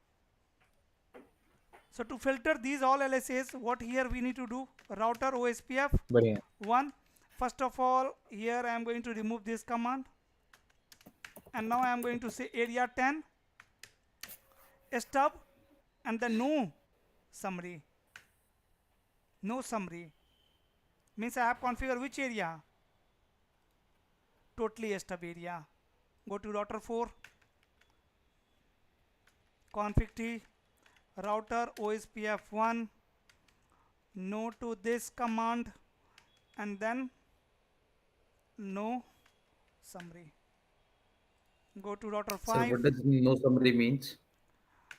So to filter these all LSAs, what here we need to do? Router OSPF 1. First of all, here I am going to remove this command. And now I am going to say area 10 stub and then no summary. No summary means I have configured which area? Totally stub area. Go to router 4, config T, router OSPF 1, no to this command, and then no summary. Go to router Sir, 5. what does no summary means?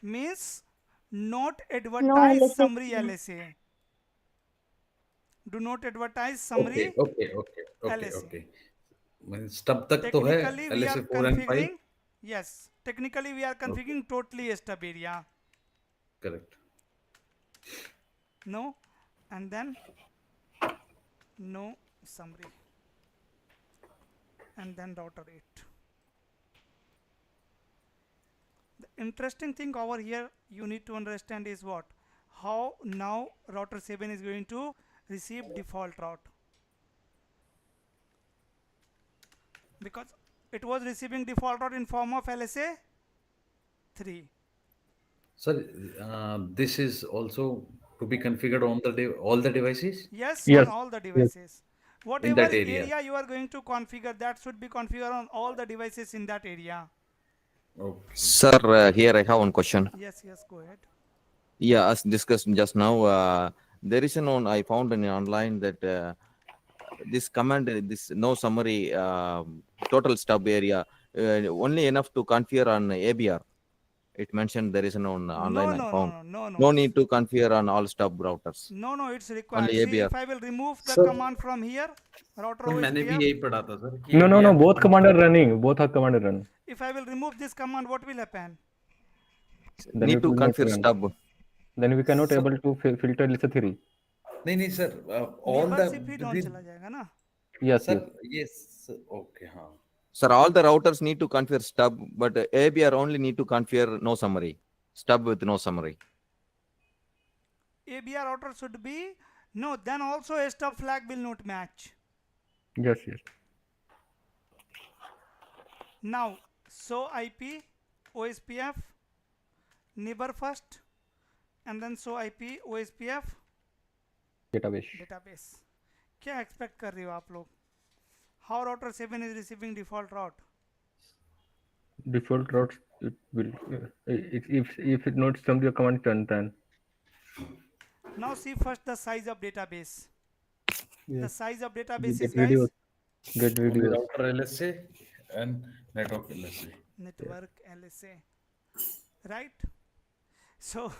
Means not No advertise LSA. summary LSA. Do not advertise Okay, summary okay, okay, okay, LSA. okay. Means तब तक तो है Technically we are LSA 4 and 5. configuring, yes, technically we are Okay, configuring totally a stub area. correct. No, and then no summary, and then router 8. The interesting thing over here you need to understand is what? How now router 7 is going to receive default route, because it was receiving default route in form of LSA 3. Sir, this is also to be configured on the all the devices Yes, on Yes. all the Yes. devices. in Whatever that area. area you are going to configure, that should be configured on all the devices in that area. Okay. Sir, here I have one question. Yes, yes, go ahead. Yeah, as discussed just now, there is an on I found in online that this command, this no summary, total stub area, only enough to configure on ABR. It mentioned there is an on No, online I no, no, found. no, no, no. No need to configure on all stub routers. No, no, it's required. Only See, ABR. if I will remove the Sir, command from here, router sir मैंने भी OSPF, यही पढ़ा था sir कि No, no, no. ABR Both command are running. Both are command run. if I will remove this command, what will happen? Then Need it to will not configure run. stub. Then we cannot Sir, able to filter LSA 3. नहीं sir all the Neighborship he down चला जाएगा ना? Yes, sir yes. yes okay हाँ Sir, all the routers need to configure stub, but ABR only need to configure no summary. Stub with no summary. ABR router should be, no, then also a stub flag will not match. Yes, yes. Now, show IP, OSPF, neighbor first, and then show IP, OSPF, Database. database. क्या expect कर रहे हो आप लोग? How router 7 is receiving default route? Default routes it will if it not some command turn then. Now see first the size of database. The Yes. size of database Get is, guys, videos. Get only videos. router LSA and network LSA. network LSA, right? So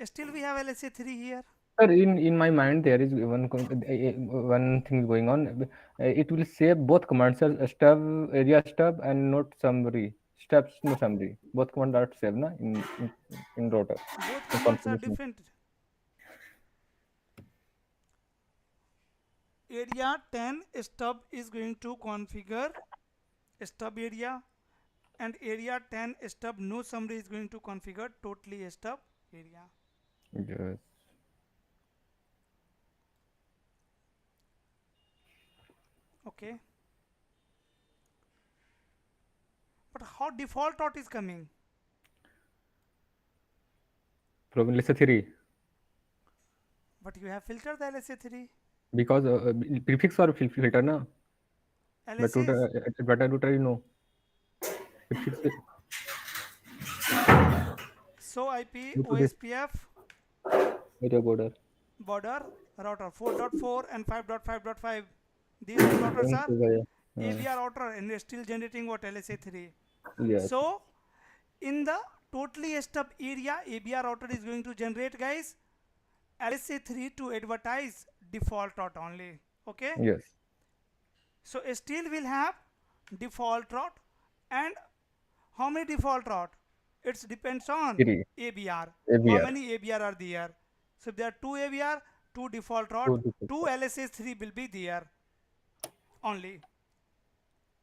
still we have LSA 3 here. Sir, in my mind there is one thing going on. It will save both commands, sir, stub area stub and not summary. Stubs no summary. Both commands are saved na in router. Both In commands are configuration. different. Area 10 stub is going to configure stub area, and area 10 stub no summary is going to configure totally stub area. Yes. Okay. But how default route is coming? From LSA 3. But you have filtered the LSA 3. Because prefix or filter na. But LSA better router you know. Prefix so IP, Look at this. OSPF, area border. border, router 4.4 and 5.5.5. These two routers are ABR router and they're still generating what? LSA 3. Yes. So in the totally stub area, ABR router is going to generate, guys, LSA 3 to advertise default route only. Okay. Yes. So still we'll have default route, and how many default route? It depends on 3. ABR. ABR. How many ABR are there? So if there are 2 ABR, 2 default route, 2 LSA 3 will be there only.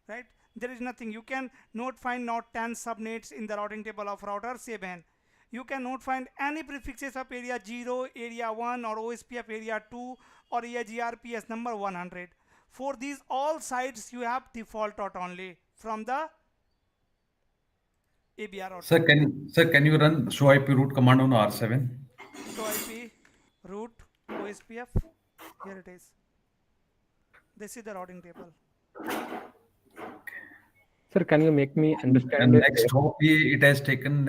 Right? There is nothing. You can not find not 10 subnets in the routing table of router 7. You cannot find any prefixes of area 0, area 1 or OSPF area 2 or AGRPS number 100. For these all sites you have default route only from the ABR router. Sir, can you run show IP route command on R7? Show IP route OSPF. Here it is. This is the routing table. Sir, can you make me understand? And next hop it has taken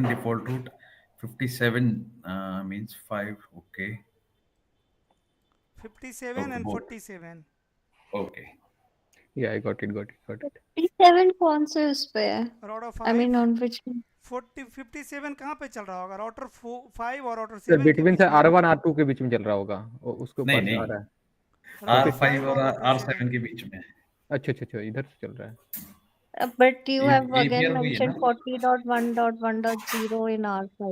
default route 57 means 5. Okay. 57 and 47. Okay. Yeah, I got it. 57 कौन से उस पे है? Router I mean 5 on which? 57 कहाँ पे चल रहा होगा? राउटर 5 और राउटर सर 7 के बिटवीन बीच से में। R1 R2 के बीच में चल रहा होगा, उसके नहीं ऊपर आ नहीं, रहा है। राउटर R5 5 और और राउटर 7। R7 के बीच में। अच्छा, इधर से चल रहा है। But you have again ABR वही है mentioned ना। 40.1.1.0 in R5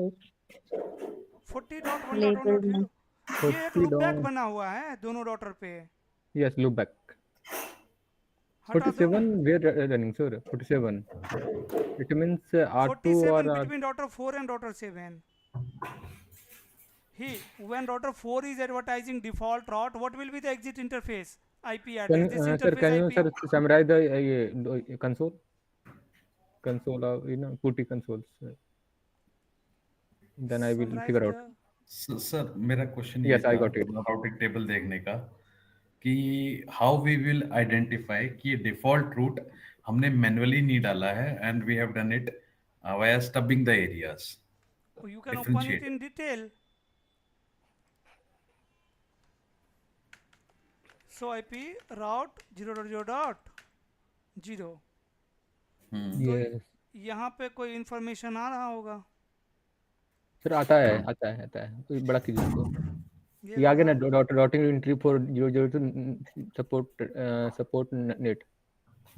label में. 40.1.1.0 ये एक 40 लूप बैक डॉट बना हुआ है दोनों राउटर पे। Yes, loop back. हटा दो। 47 where running sir? 47 it means R2 47 और between router 4 and router 7. When router 4 is advertising default route, what will be the exit interface IP address? This sir interface can you IP. Sir summarize the ये console putty consoles, then I will Summarize figure out. the. Sir मेरा question ये yes, I था got it. Routing table देखने का कि how we will identify कि default route हमने manually नहीं डाला है and we have done it via stubbing the areas. You can open it Differentiate. in detail. So IP route 0.0.0. तो यस यहाँ पे कोई इंफॉर्मेशन आ रहा होगा। सर, आता है तो बड़ा कीजिए इसको। ये आगे ना dotting entry for 002 support net,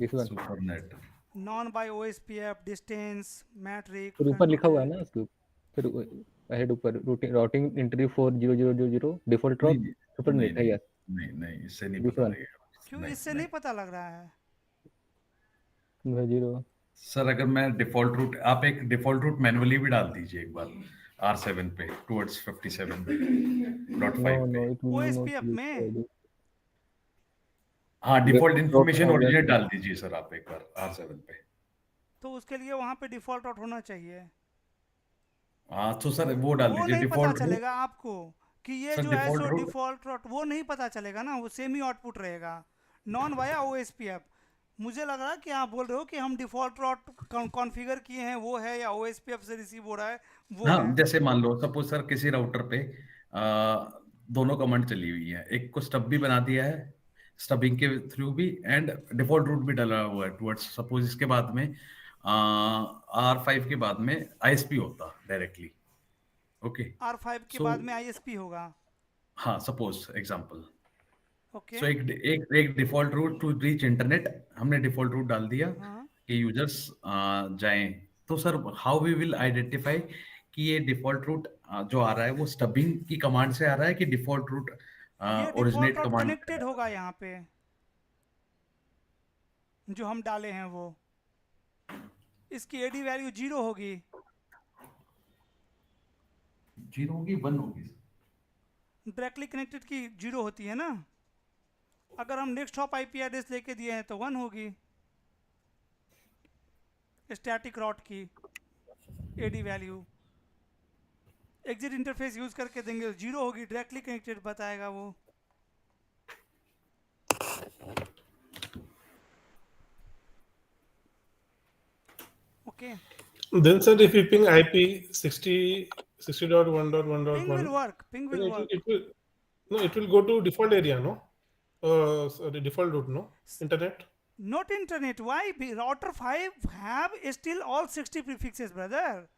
this one. Supernet known by OSPF distance metric फिर ऊपर लिखा हुआ है ना उसके फिर हेड ऊपर राउटिंग एंट्री फॉर 0000 डिफॉल्ट नहीं राउट सपोर्ट नहीं नेट है। यस, नहीं इससे नहीं दिस पता वन। लगेगा। क्यों इससे नहीं पता लग रहा है? 0 सर अगर मैं डिफॉल्ट रूट, आप एक डिफॉल्ट रूट मैन्युअली भी डाल दीजिए एक बार R7 पे टुवर्ड्स 57.5 नो पे। इट विल नॉट OSPF में हाँ, डिफॉल्ट इन्फॉर्मेशन यस, ओरिजिनेट डाल दीजिए सर आप एक बार R7 पे। तो उसके लिए वहाँ पे डिफॉल्ट राउट होना चाहिए। हाँ तो सर वो डाल वो दीजिए नहीं पता डिफॉल्ट रूट। चलेगा आपको कि ये सर जो है डिफॉल्ट सो रूट डिफॉल्ट राउट, वो नहीं पता चलेगा ना, वो सेमी आउटपुट रहेगा नॉन वाया OSPF। मुझे लग रहा है कि आप बोल रहे हो कि हम डिफॉल्ट राउट कॉन्फ़िगर किए हैं वो है, या OSPF से रिसीव हो रहा है वो हाँ, है। जैसे मान लो सपोज सर किसी राउटर पे दोनों कमांड चली हुई है, एक को स्टब भी बना दिया है, स्टबिंग के थ्रू भी, एंड डिफॉल्ट रूट भी डाला हुआ है टुवर्ड्स, सपोज इसके बाद में R5 के बाद में ISP होता डायरेक्टली। ओके, R5 के सो बाद में ISP होगा। हाँ सपोज एग्जांपल। ओके सो एक default route to reach internet, हमने डिफॉल्ट रूट डाल दिया हाँ, कि यूजर्स जाएं। तो sir how we will identify कि ये डिफॉल्ट रूट जो आ रहा है वो स्टबिंग की कमांड से आ रहा है कि डिफॉल्ट रूट ये डिफॉल्ट ओरिजिनेट राउट कमांड से कनेक्टेड होगा यहाँ पे जो हम डाले हैं वो। इसकी AD वैल्यू 0 होगी। 0 होगी 1 होगी। डायरेक्टली कनेक्टेड की 0 होती है ना। अगर हम नेक्स्ट हॉप IP एड्रेस लेके दिए हैं तो 1 होगी। स्टैटिक राउट की AD value exit interface use करके देंगे 0 होगी, डायरेक्टली कनेक्टेड बताएगा वो। Okay, Then sir, if you ping IP 60.1.1.1, ping will work, ping will then work. it will go to default area, no? Sorry, default route, no? Internet. Not internet. Why? Router 5 have still all 60 prefixes, brother.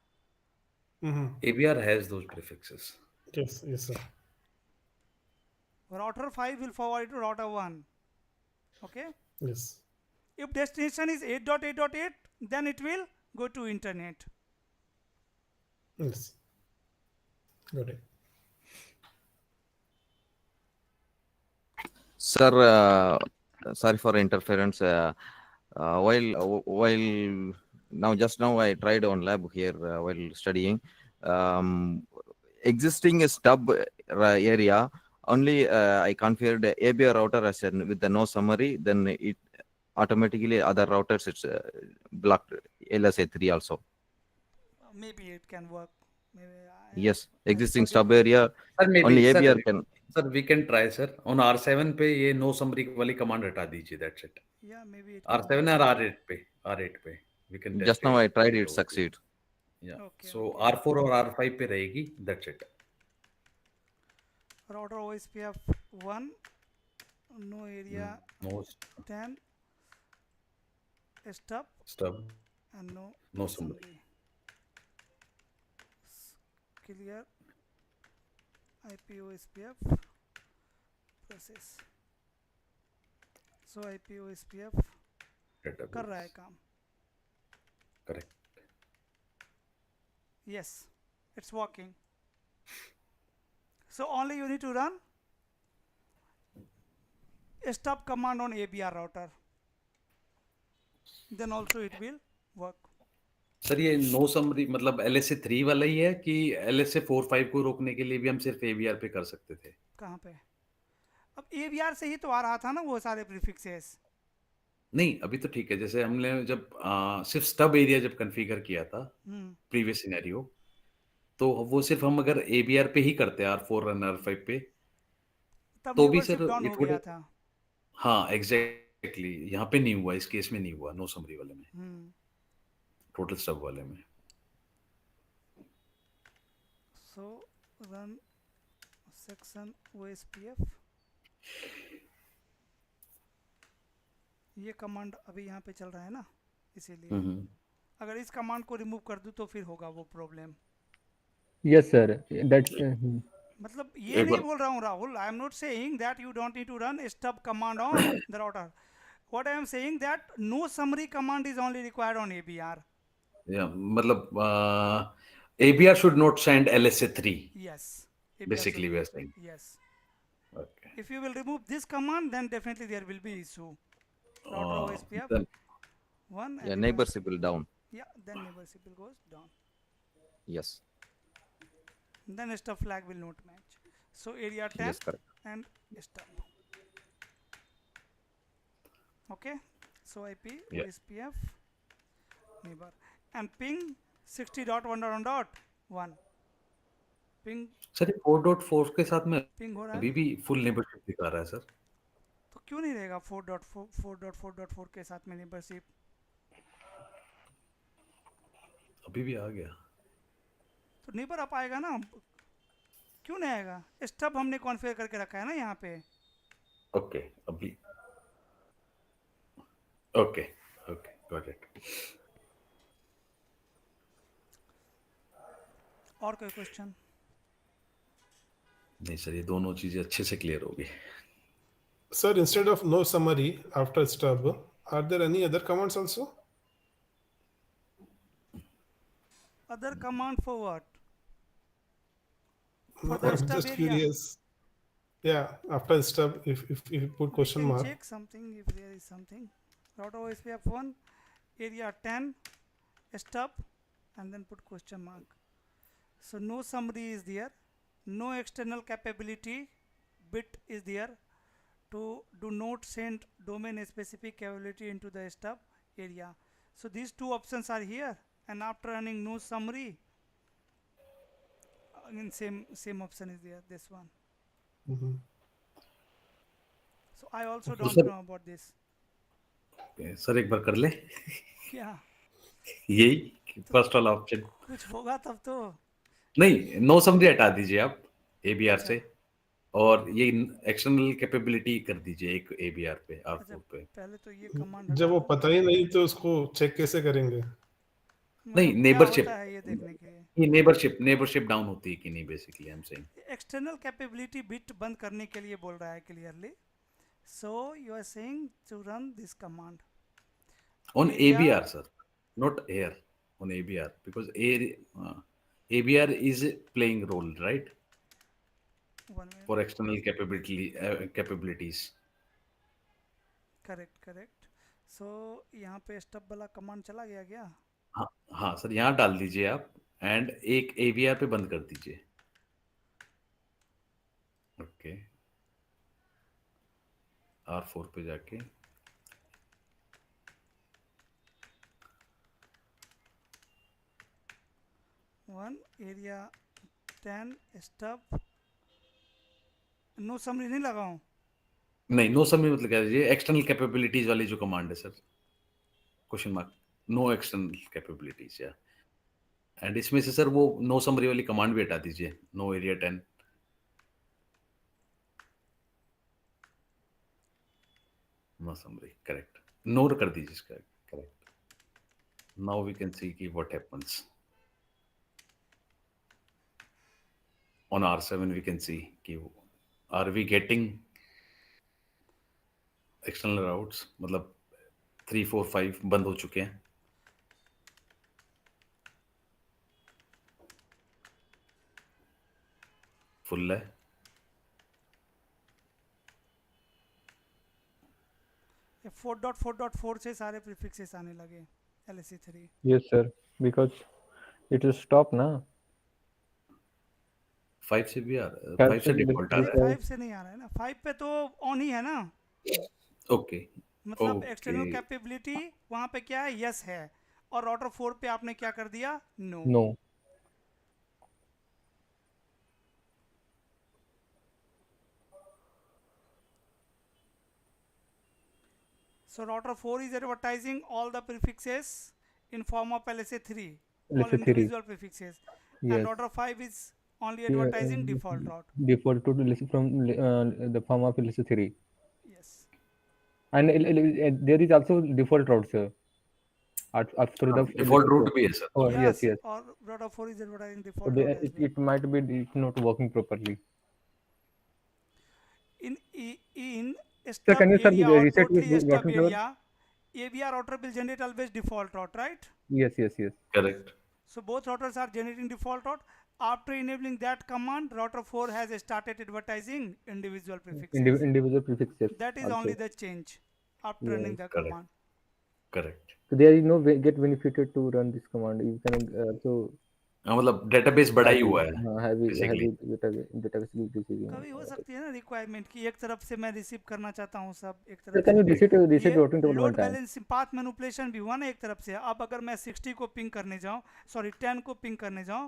ABR has those prefixes. Yes, sir. Router 5 will forward it to router 1. Okay. Yes. If destination is 8.8.8, then it will go to internet. Yes. Got it. Sir, sorry for interference. While just now I tried on lab here while studying. Existing stub area only I configured ABR router as with the no summary. Then it automatically other routers it's blocked LSA3 also. Maybe it can work. Maybe Yes, existing stub area Sir, maybe, only sir, ABR can. Sir we can try sir on R7 पे ये no summary वाली command हटा दीजिए, that's it. Yeah, maybe it R7 और R8 पे we can test Just now I tried it, succeed. Yeah. Okay, So okay. R4 और R5 पे रहेगी, that's it. Router OSPF 1, no area No. 10, stub Stub, and no no summary. summary. Clear IP OSPF process. So IP OSPF कर रहा है Database. काम. Correct. Yes, it's working. So only you need to run a stub command on ABR router. Then also it will work. Sir ये no summary मतलब LSA 3 वाला ही है कि LSA 4-5 को रोकने के लिए भी हम सिर्फ AVR पे कर सकते थे? कहाँ पे? अब AVR से ही तो आ रहा था ना वो सारे प्रीफिक्सेस. नहीं, अभी तो ठीक है। जैसे हमने जब सिर्फ स्टब एरिया जब कॉन्फ़िगर किया था प्रीवियस सिनेरियो, तो वो सिर्फ हम अगर ABR पे ही करते R4 और R5 पे, तब तो भी नेबरशिप सर डाउन हो इट वुड, गया था. हाँ एग्जैक्टली, यहाँ पे नहीं हुआ, इस केस में नहीं हुआ, नो समरी वाले में, टोटल स्टब वाले में. So run section OSPF. ये कमांड अभी यहाँ पे चल रहा है ना, इसीलिए अगर इस कमांड को रिमूव कर दूँ तो फिर होगा वो प्रॉब्लम. Yes, sir. That's मतलब ये नहीं बोल रहा हूँ Rahul, I am not saying that you don't need to run stub command on the router. What I am saying that no summary command is only required on ABR. Yeah, मतलब ABR should not send LSA 3. Yes. Basically we are saying. Yes. Okay. If you will remove this command, then definitely there will be issue. Router OSPF Then, 1. Yeah, neighborship will down. Yeah, then neighborship will goes down. Yes. Then stub flag will not match. So area 10 Yes, correct. and stub. Okay. So IP Yeah. OSPF neighbor and ping 60.1.1. Ping sir ये 4.4 के साथ में ping हो रहा अभी है. भी full neighbourship दिखा रहा है सर. तो क्यों नहीं रहेगा 4.4.4.4 के साथ में नेबरशिप? अभी भी आ गया. तो नेबर अप आएगा ना, क्यों नहीं आएगा? स्टब हमने कॉन्फ़िगर करके रखा है ना यहाँ पे. ओके, अभी ओके ओके, गॉट इट. और कोई क्वेश्चन? नहीं सर, ये दोनों चीजें अच्छे से क्लियर होगी. Sir, instead of no summary after stub, are there any other commands also? Other command for what? For I'm the stub just area. curious. Yeah, after stub, if you put question We can mark. check something if there is something. Router OSPF 1, area 10, stub, and then put question mark. So no summary is there, no external capability bit is there. To do not send domain specific capability into the stub area. So these two options are here, and after running no summary, again same option is there, this one. So I also don't know about this. Sir एक बार कर ले. क्या? यही first वाला option. कुछ होगा तब तो. नहीं, नो समरी हटा दीजिए आप ABR से, और ये एक्सटर्नल कैपेबिलिटी कर दीजिए एक ABR पे, R4 पे. पहले तो ये कमांड जब वो पता ही नहीं तो उसको चेक कैसे करेंगे? नहीं, नेबरशिप, ये देखने के लिए. ये नेबरशिप डाउन होती है कि नहीं, basically I am saying. External capability bit बंद करने के लिए बोल रहा है clearly. So you are saying to run this command on ABR, sir, not here, on ABR, because ABR is playing role, right, for external capabilities. Correct. So यहाँ pay stub वाला command चला गया क्या? हाँ सर, यहाँ डाल दीजिए आप, एंड एक ABR पे बंद कर दीजिए. ओके, R4 पे जाके 1 area 10 stub. नो समरी नहीं लगाऊं? नहीं, नो समरी मतलब क्या दीजिए, एक्सटर्नल कैपेबिलिटीज वाली जो कमांड है sir, question mark, no external capabilities. या एंड इसमें से सर वो नो समरी वाली कमांड भी हटा दीजिए, no area 10. No summary, correct, no कर दीजिए इसका Correct. Now we can see what happens. On R7 we can see are we getting external routes, मतलब 3, 4, 5 बंद हो चुके हैं. फुल है. ये 4.4.4 से सारे प्रीफिक्सेस आने लगे LSE3. Yes, sir. Because it is stop ना. 5 से भी आ रहा है. 5 से Five- डिफॉल्ट आ नहीं, रहा है. 5 से नहीं आ रहा है ना. 5 पे तो ऑन ही है ना. ओके. मतलब एक्सटर्नल कैपेबिलिटी वहां पे क्या है, यस है, और राउटर 4 पे आपने क्या कर दिया, no. No. So router 4 is advertising all the prefixes in form of LSA3, all LSA3. individual prefixes, and Yes. router 5 is only Yeah, advertising default route. Default to listen from the form of LSA3. Yes. And there is also default route, sir. After the default LSA4. Route भी है sir. Oh, yes, yes. Or router 4 is advertising So default route as well. it might be it's not working properly. In Sir, stub can you sir area or reset totally with stub routing table? area, ABR router will generate always default route, right? Yes, yes, yes. Correct. So both routers are generating default route. After enabling that command, router 4 has started advertising individual prefixes. Individual prefixes. That is also. only the change after running the correct. command. Correct. So there is no way get benefited to run this command. You can also मतलब database बड़ा ही हुआ है. heavy basically. database receiving. कभी हो सकती है ना requirement की एक तरफ से मैं रिसीव करना चाहता हूँ सब, एक Sir, तरफ can you से reset routing table one load time? Balance path manipulation भी हुआ ना एक तरफ से. अब अगर मैं 60 को पिंग करने जाऊँ, सॉरी 10 को पिंग करने जाऊँ,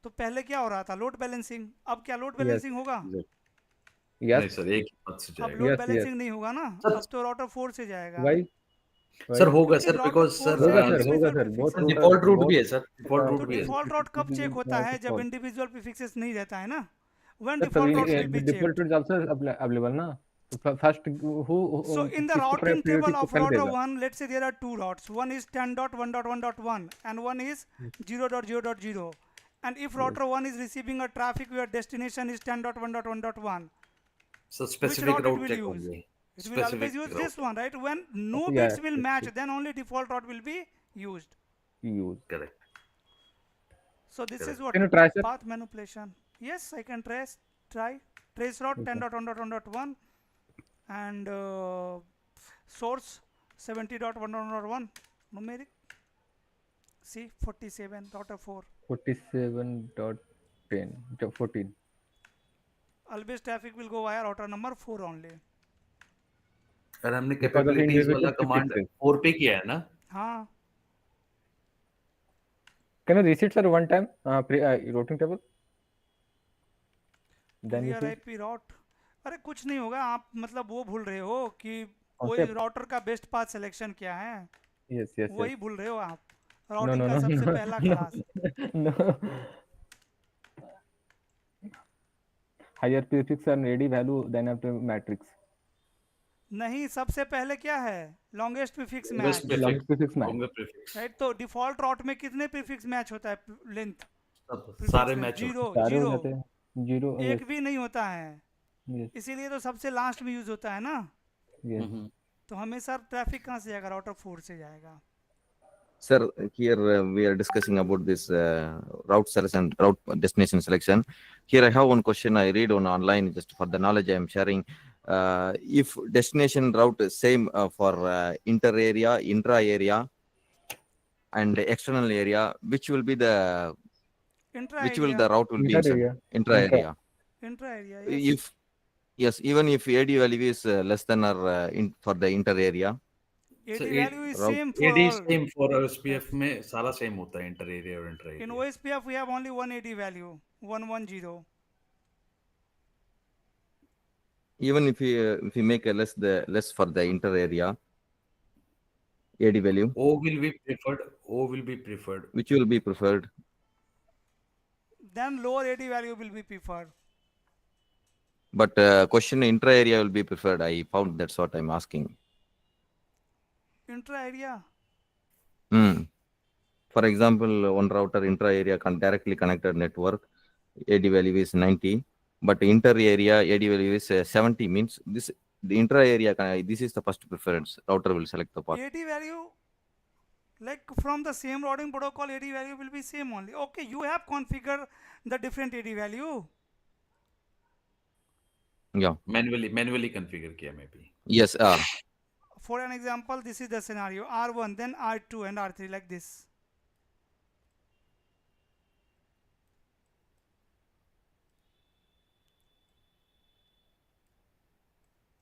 तो पहले क्या हो रहा था, लोड बैलेंसिंग. अब क्या लोड बैलेंसिंग होगा? Yes. नहीं सर, एक ही पथ से अब जाएगा. Load Yes, balancing yes. नहीं होगा ना. सर- अब तो राउटर 4 से जाएगा. Why? सर होगा क्योंकि सर, router बिकॉज 4 सर से होगा सर, individual होगा sir. prefixes. Both default route both- भी है सर. डिफॉल्ट रूट तो भी है. डिफॉल्ट रूट कब चेक होता है? जब default. इंडिविजुअल प्रीफिक्सेस नहीं रहता है ना. When Sir, default route will be default checked. is also available ना. So first who So in the किसको routing priority table of पहले router देगा? 1, let's say there are two routes. One is 10.1.1.1 and one is 0.0.0. And if router 1 is receiving a traffic where destination is 10.1.1.1, sir which specific route it route will check use? होंगे. It will always use this one, right? When no Yeah, bits will yes, match, yes. then only default route will be used. Use. Correct. So this is Correct. what Can you try, sir? path manipulation. Yes, I can try trace route 10.1.1.1 and source 70.1.1 numeric. See 47 router 4. 47.10.14. Always traffic will go via router number 4 only. और हमने Because of capabilities वाला individual command prefixes. 4 पे किया है ना. हाँ. Can you reset sir one time routing table? Then you Clear see. IP route. अरे कुछ नहीं होगा, आप मतलब वो भूल रहे हो कि वही Concept. राउटर का बेस्ट पाथ सिलेक्शन क्या है. Yes, yes, वही yes. भूल रहे हो आप. No, राउटिंग no, का no, सबसे no, पहला no, class. no. Higher prefix and ready value then after matrix. नहीं, सबसे पहले क्या है, longest prefix match. Longest prefix. Longest prefix match. Longer prefix. Right. तो डिफॉल्ट राउट में कितने प्रीफिक्स मैच होता है? लेंथ सारे मैच जीरो सारे हो जीरो जाते हैं. Zero. एक भी नहीं होता है. Yes. इसीलिए तो सबसे लास्ट में यूज होता है ना. Yes. तो हमेशा ट्रैफिक कहाँ से जाएगा? राउटर 4 से जाएगा. Sir, here we are discussing about this route selection, route destination selection. Here I have one question I read on online just for the knowledge I am sharing. If destination route is same for inter area, intra area, and external area, which will be the intra which will area. the route will be Inter inside? area. Intra Intra. area. Intra area. Yes. If yes, even if AD value is less than or for the inter area. AD value is route- same for AD ऑल. Same for OSPF में सारा same होता है, inter area और inter In area. OSPF we have only one AD value, 110. Even if we make a less for the inter area AD value, O will be preferred. O will be preferred. which will be preferred? Then lower AD value will be preferred. But question intra area will be preferred. I found that's what I'm asking. Intra area. For example, one router intra-area directly connected network, AD value is 90, but inter-area AD value is 70. Means this the intra-area this is the first preference. Router will select the path. AD value, like from the same routing protocol, AD value will be same only. Okay, you have configured the different AD value. Yeah. Manually configure किया maybe. Yes. For an example, this is the scenario: R1, then R2 and R3, like this.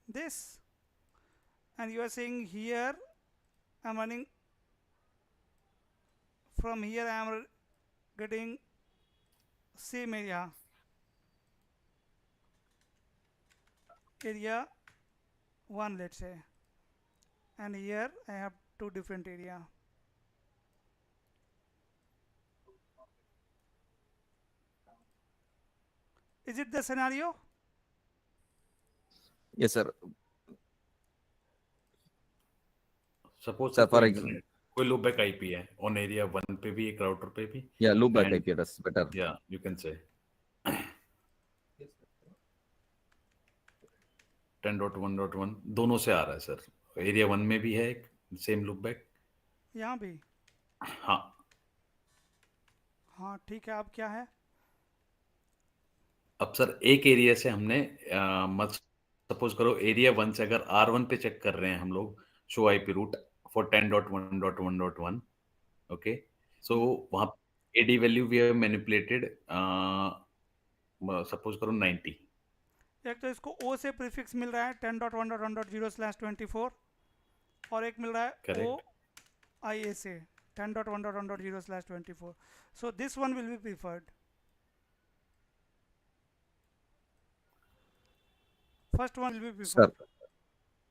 This, and you are saying here I'm running from here, I am getting same area 1, let's say, and here I have two different area. Is it the scenario? Yes, sir. Suppose Sir, for example, कोई loopback IP है on area 1 पे भी एक router पे भी. yeah, loopback IP address better. Yeah, you can say 10.1.1 दोनों से आ रहा है सर. एरिया 1 में भी है सेम लूपबैक. यहाँ भी. हाँ हाँ ठीक है. अब क्या है? अब सर एक एरिया से हमने मत सपोज करो एरिया 1 से अगर R1 पे चेक कर रहे हैं हम लोग show IP route for 10.1.1.1. Okay, so वहां AD value we have manipulated suppose करो 90. एक तो इसको O से प्रीफिक्स मिल रहा है 10.1.1.0/24 और एक मिल रहा है O IA से 10.1.1.0/24. So this one will be preferred. First one will be preferred. Sir.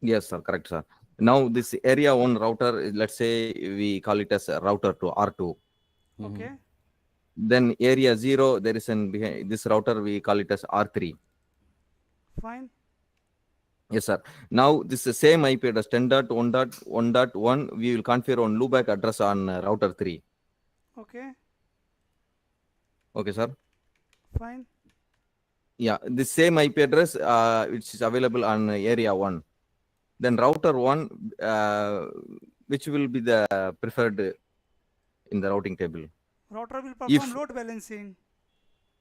Yes, sir. Correct, sir. Now this area 1 router, let's say we call it as router 2 R2. Okay. Then area 0, there is an behind this router we call it as R3. Fine. Yes, sir. Now this is same IP address 10.1.1.1 we will configure on loopback address on router 3. Okay. Okay, sir. Fine. Yeah, the same IP address which is available on area 1. Then router 1, which will be the preferred in the routing table? Router will perform load balancing.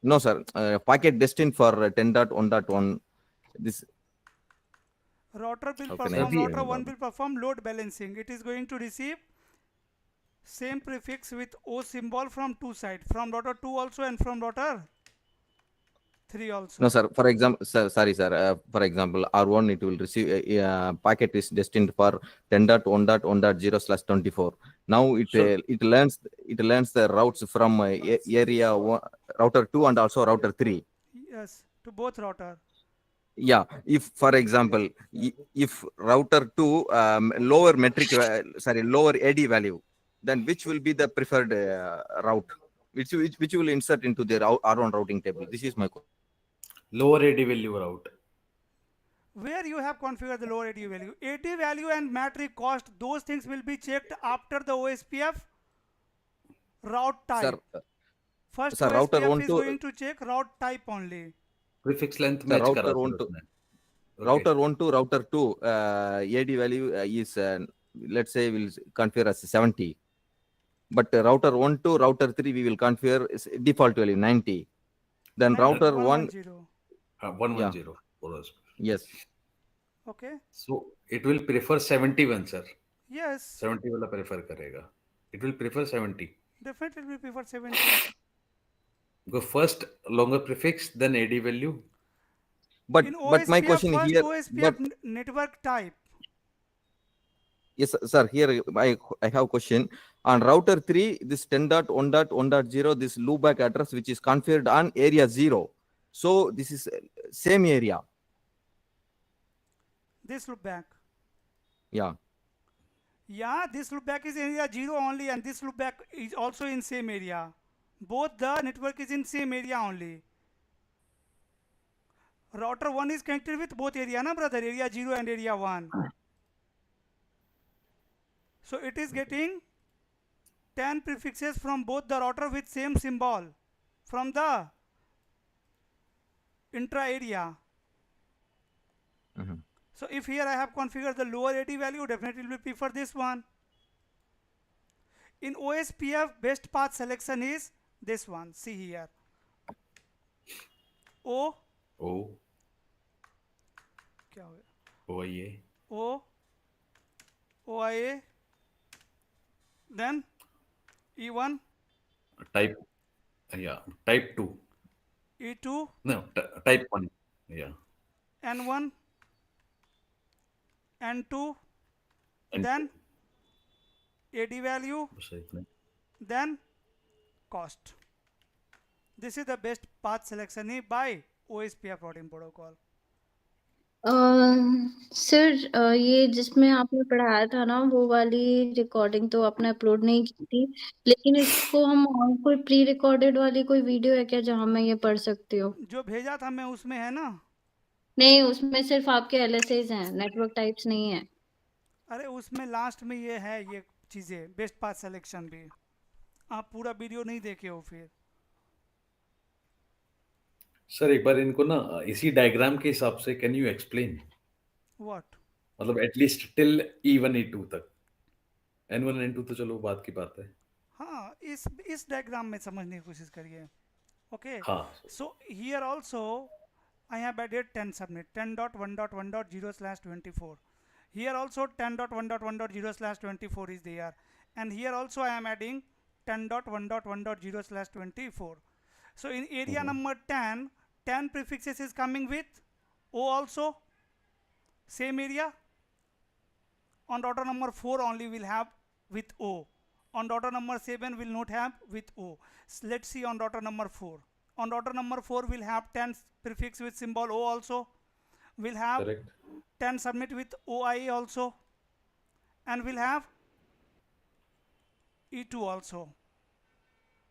No, sir. Packet destined for 10.1.1. This Router will can I perform. explain Router 1 about will perform load balancing. It is going to receive same prefix with O symbol from two sides, from router 2 also and from router 3 also. No, sir. For example, sorry, sir. For example, R1 it will receive packet is destined for 10.1.1.0/24. Now it learns the routes from area 1, router 2 and also router 3. Yes, to both router. Yeah, if for example, if router 2 lower lower AD value, then which will be the preferred route? Which will insert into the R1 routing table? This is my question. Lower AD value route. Where you have configured the lower AD value? AD value and metric cost, those things will be checked after the OSPF route type. Sir, First sir, OSPF router 1 is to going to check route type only. Prefix length sir, match router करा 1 sir to उसने. router 1 to router 2 AD value is let's say we'll configure as 70. But router 1 to router 3 we will configure default value 90. Then 90, router 1 110. 110 for us. yes. Okay. So it will prefer 71, sir. Yes. 70 वाला prefer करेगा. It will prefer 70. Definitely will prefer 70. Go first longer prefix, then AD value. But In but my OSPF, question first here, OSPF network type. yes, sir. Here I have question on router 3. This 10.1.1.0 this loopback address which is configured on area 0. So this is same area. This loopback. Yeah. Yeah, this loopback is area 0 only, and this loopback is also in same area. Both the network is in same area only. Router 1 is connected with both area, na brother? Area 0 and area 1. So it is getting 10 prefixes from both the router with same symbol from the intra area. So if here I have configured the lower AD value, definitely will prefer this one. In OSPF, best path selection is this one. See here. O. O. क्या हो गया? OIA. O. OIA. Then E1. Type. Yeah. Type 2. E2. No. Type 1. Yeah. N1. N2. And Then AD value. Then cost. This is the best path selection by OSPF routing protocol. Sir ये जिसमें आपने पढ़ाया था ना वो वाली recording तो आपने अपलोड नहीं की थी, लेकिन इसको हम और कोई प्री रिकॉर्डेड वाली कोई वीडियो है क्या जहाँ मैं ये पढ़ सकती हूँ? जो भेजा था मैं उसमें है ना? नहीं, उसमें सिर्फ आपके LSAs हैं, नेटवर्क टाइप्स नहीं है। अरे उसमें लास्ट में ये है, ये चीज़ें बेस्ट पाथ सिलेक्शन भी। आप पूरा वीडियो नहीं देखे हो फिर। सर एक बार इनको ना इसी डायग्राम के हिसाब से कैन यू एक्सप्लेन व्हाट? मतलब एटलीस्ट टिल E1 E2 तक। N1 N2 तो चलो बात की बात है। हाँ, इस डायग्राम में समझने की कोशिश करिए। Okay, so here also I have added 10 subnet 10.1.1.0/24. Here also 10.1.1.0/24 is there, and here also I am adding 10.1.1.0/24. So in area number 10, 10 prefixes is coming with O also, same area. On router number 4 only will have with O. On router number 7 will not have with O. So let's see on router number 4. On router number 4 will have 10 prefix with symbol O also. Will have 10 subnet with OIA also. And will have E2 also.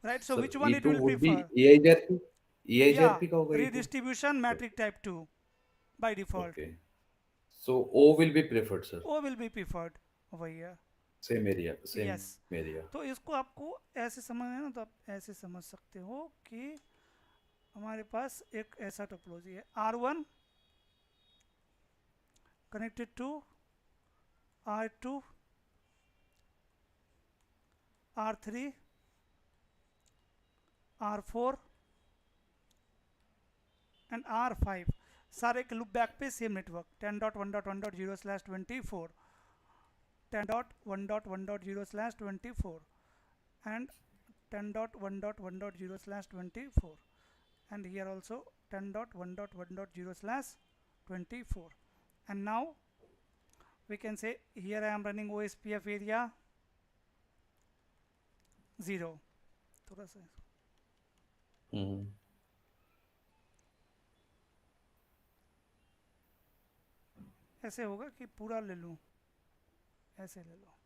Right, so which one E2 it will would prefer? be EIGRP? EIGRP का होगा redistribution metric type 2 by default. Okay. So O will be preferred, sir. O will be preferred over here. Same area, same yes. area. तो इसको आपको ऐसे समझना है ना, तो आप ऐसे समझ सकते हो कि हमारे पास एक ऐसा टोपोलॉजी है R1 connected to R2, R3, R4 and R5 सारे एक लूप बैक पे same network 10.1.1.0/24 10.1.1.0/24 and 10.1.1.0/24 and here also 10.1.1.0/24 and now we can say here I am running OSPF area 0 थोड़ा सा ऐसे होगा कि पूरा ले लूं, ऐसे ले लो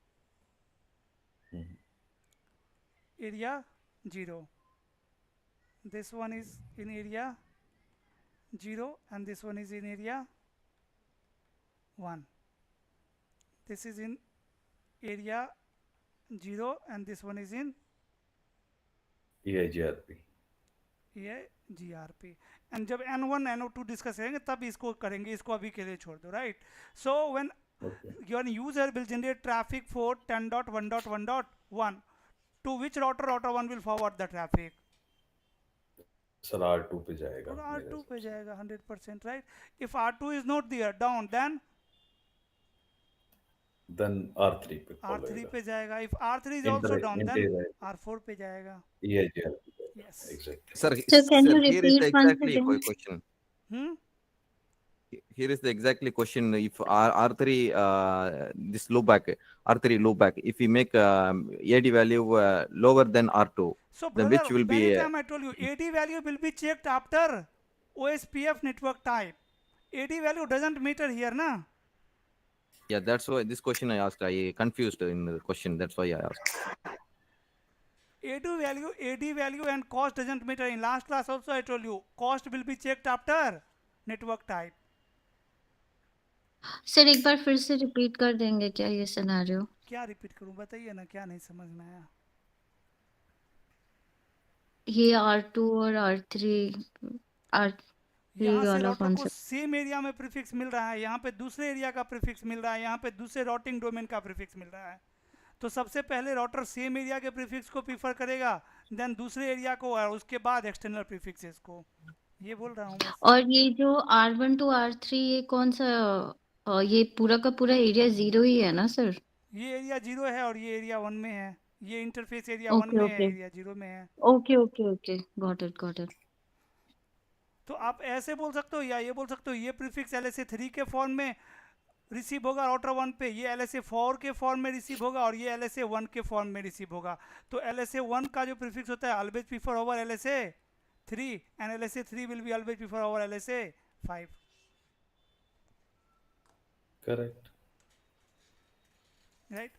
area 0, this one is in area 0 and this one is in area 1, this is in area 0 and this one is in EIGRP. EIGRP and जब N1 N2 डिस्कस करेंगे तब इसको करेंगे, इसको अभी के लिए छोड़ दो, right? So when your user will generate traffic for 10.1.1.1 to which router 1 will forward the traffic? Sir R2 पे जाएगा, R2 पे जाएगा 100%, right? If R2 is not there, down, then R3 पे R3 पे जाएगा. If R3 is also down, then R4 पे जाएगा. EIGRP. Yes. Exactly. So can you here is repeat the once exactly again? question. Here is the exactly question. If R3 this loopback R3 loopback, if we make AD value lower than R2, so then brother, which will be? Many time I told you AD value will be checked after OSPF network type. AD value doesn't matter here, na? Yeah, that's why this question I asked. I confused in the question. That's why I asked. AD value and cost doesn't matter. In last class also I told you cost will be checked after network type. Sir एक बार फिर से repeat कर देंगे क्या ये scenario? क्या repeat करूं, बताइए ना, क्या नहीं समझ में आया? ये R2 और R3 यहाँ से वाला राउटर कौन को सा? सेम एरिया में प्रीफिक्स मिल रहा है, यहाँ पे दूसरे एरिया का प्रीफिक्स मिल रहा है, यहाँ पे दूसरे राउटिंग डोमेन का प्रीफिक्स मिल रहा है। तो सबसे पहले राउटर सेम एरिया के प्रीफिक्स को प्रीफर करेगा, देन दूसरे एरिया को, और उसके बाद एक्सटर्नल प्रीफिक्सेस को। ये बोल रहा हूँ बस। और ये जो R1 to R3 ये कौन सा? ये पूरा का पूरा एरिया 0 ही है ना सर? ये एरिया 0 है और ये एरिया 1 में है। ये इंटरफेस एरिया 1 ओके में है, ओके एरिया 0 में है। Okay okay okay, got it got it. तो आप ऐसे बोल सकते हो या ये बोल सकते हो, ये प्रीफिक्स LSA 3 के फॉर्म में रिसीव होगा राउटर 1 पे, ये LSA 4 के फॉर्म में रिसीव होगा, और ये LSA 1 के फॉर्म में रिसीव होगा। तो LSA 1 का जो प्रीफिक्स होता है always prefer over LSA 3, and LSA 3 will be always prefer over LSA 5। Correct. Right.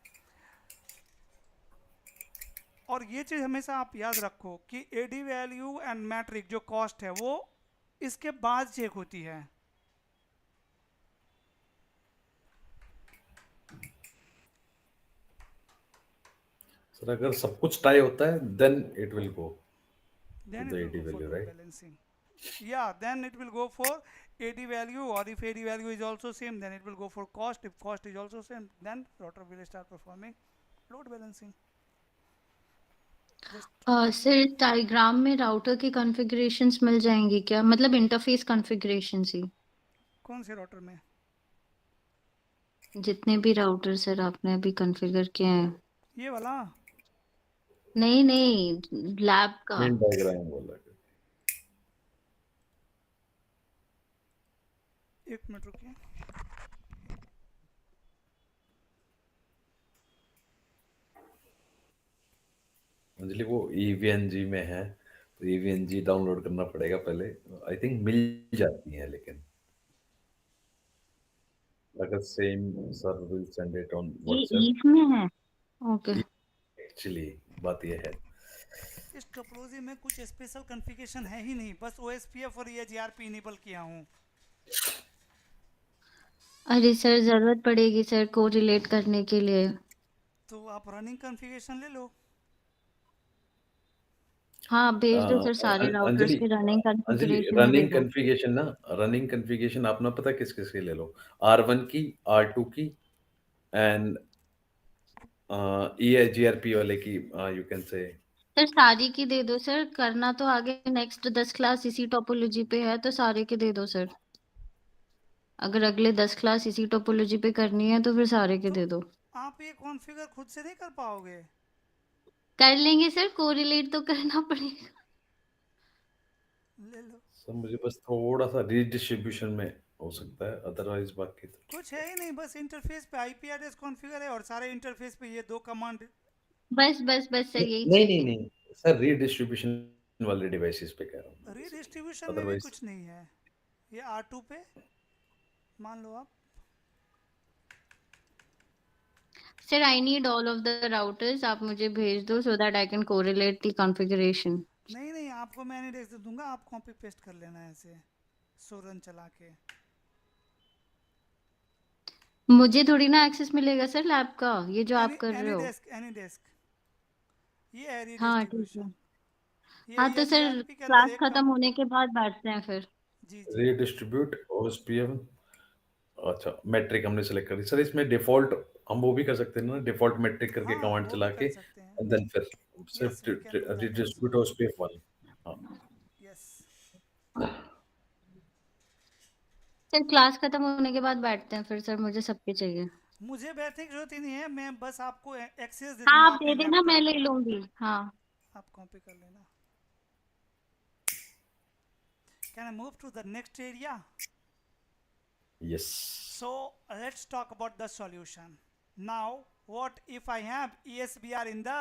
और ये चीज़ हमेशा आप याद रखो कि एडी वैल्यू एंड मैट्रिक जो कॉस्ट है वो इसके बाद चेक होती है। सर अगर सब कुछ टाई होता है then it will go Then the it will AD go for value, load right? balancing. Yeah, then it will go for AD value, or if AD value is also same, then it will go for cost. If cost is also same, then router will start performing load balancing. Sir diagram में router की configurations मिल जाएंगी क्या? मतलब interface configurations ही, कौन से router में? जितने भी राउटर सर आपने अभी कॉन्फ़िगर किए हैं। ये वाला? नहीं नहीं, लैब का। मेन डायग्राम बोला है। एक मिनट रुकिए। अंजलि वो EVNG में है, तो EVNG डाउनलोड करना पड़ेगा पहले। आई थिंक मिल जाती है, लेकिन अगर same sir will send it on ये व्हाट्सएप। ईव में है? ओके। एक्चुअली बात ये है, इस टोपोलॉजी में कुछ स्पेशल कॉन्फ़िगरेशन है ही नहीं, बस OSPF और ये GRP इनेबल किया हूँ। अरे सर जरूरत पड़ेगी सर को रिलेट करने के लिए। तो आप रनिंग कॉन्फ़िगरेशन ले लो। हाँ भेज दो सर, सारे राउटर्स अंजलि की रनिंग अंजलि कॉन्फ़िगरेशन ही रनिंग भेजो। कॉन्फ़िगरेशन ना, रनिंग कॉन्फ़िगरेशन आप ना पता किस किस की ले लो, R1 की, R2 की, एंड GRP वाले की, यू कैन से। सर सारी की दे दो सर, करना तो आगे नेक्स्ट 10 क्लास इसी टोपोलॉजी पे है, तो सारे की दे दो सर। अगर अगले 10 क्लास इसी टोपोलॉजी पे करनी है तो फिर सारे के तो दे दो। आप ये कॉन्फ़िगर खुद से नहीं कर पाओगे? कर लेंगे सर, कोरिलेट तो करना पड़ेगा। ले लो। सर मुझे बस थोड़ा सा रीडिस्ट्रीब्यूशन में हो सकता है, अदरवाइज बाकी तो कुछ है ही नहीं, बस इंटरफेस पे IP एड्रेस कॉन्फ़िगर है और सारे इंटरफेस पे ये दो कमांड। बस बस बस सर यही नहीं नहीं चाहिए। नहीं सर, रीडिस्ट्रीब्यूशन वाले डिवाइसेस पे कह रहा हूँ मैं बेसिकली, रीडिस्ट्रीब्यूशन में भी अदरवाइज। कुछ नहीं है। ये R2 पे मान लो आप। Sir I need all of the routers, आप मुझे भेज दो so that I can correlate the configuration. नहीं नहीं, आपको मैं नहीं देख दूंगा, आप कॉपी पेस्ट कर लेना ऐसे सोरन चला के। मुझे थोड़ी ना एक्सेस मिलेगा सर लैब का, ये जो आप कर रहे हो। एनी डेस्क ये है हाँ ठीक है। रीडिस्ट्रीब्यूशन। हाँ ये तो सर GRP के अंदर क्लास एक खत्म होने के बाद बैठते हैं फिर। जी जी। Redistribute OSPF। अच्छा मैट्रिक हमने सेलेक्ट कर दी सर, इसमें डिफॉल्ट हम वो भी कर सकते हैं ना, डिफॉल्ट मैट्रिक करके हाँ कमांड वो चला भी के, कर सकते हैं। एंड देन फिर यस सिर्फ we can do that redistribute also. OSPF 1। हाँ यस। सर क्लास खत्म होने के बाद बैठते हैं फिर सर, मुझे सबके चाहिए। मुझे बैठने की जरूरत ही नहीं है, मैं बस आपको एक्सेस दे हाँ दूंगा आप अपने दे देना, मैं लैपटॉप ले का। लूंगी। हाँ आप कॉपी कर लेना। Can I move to the next area? Yes. So let's talk about the solution. Now what if I have ESBR in the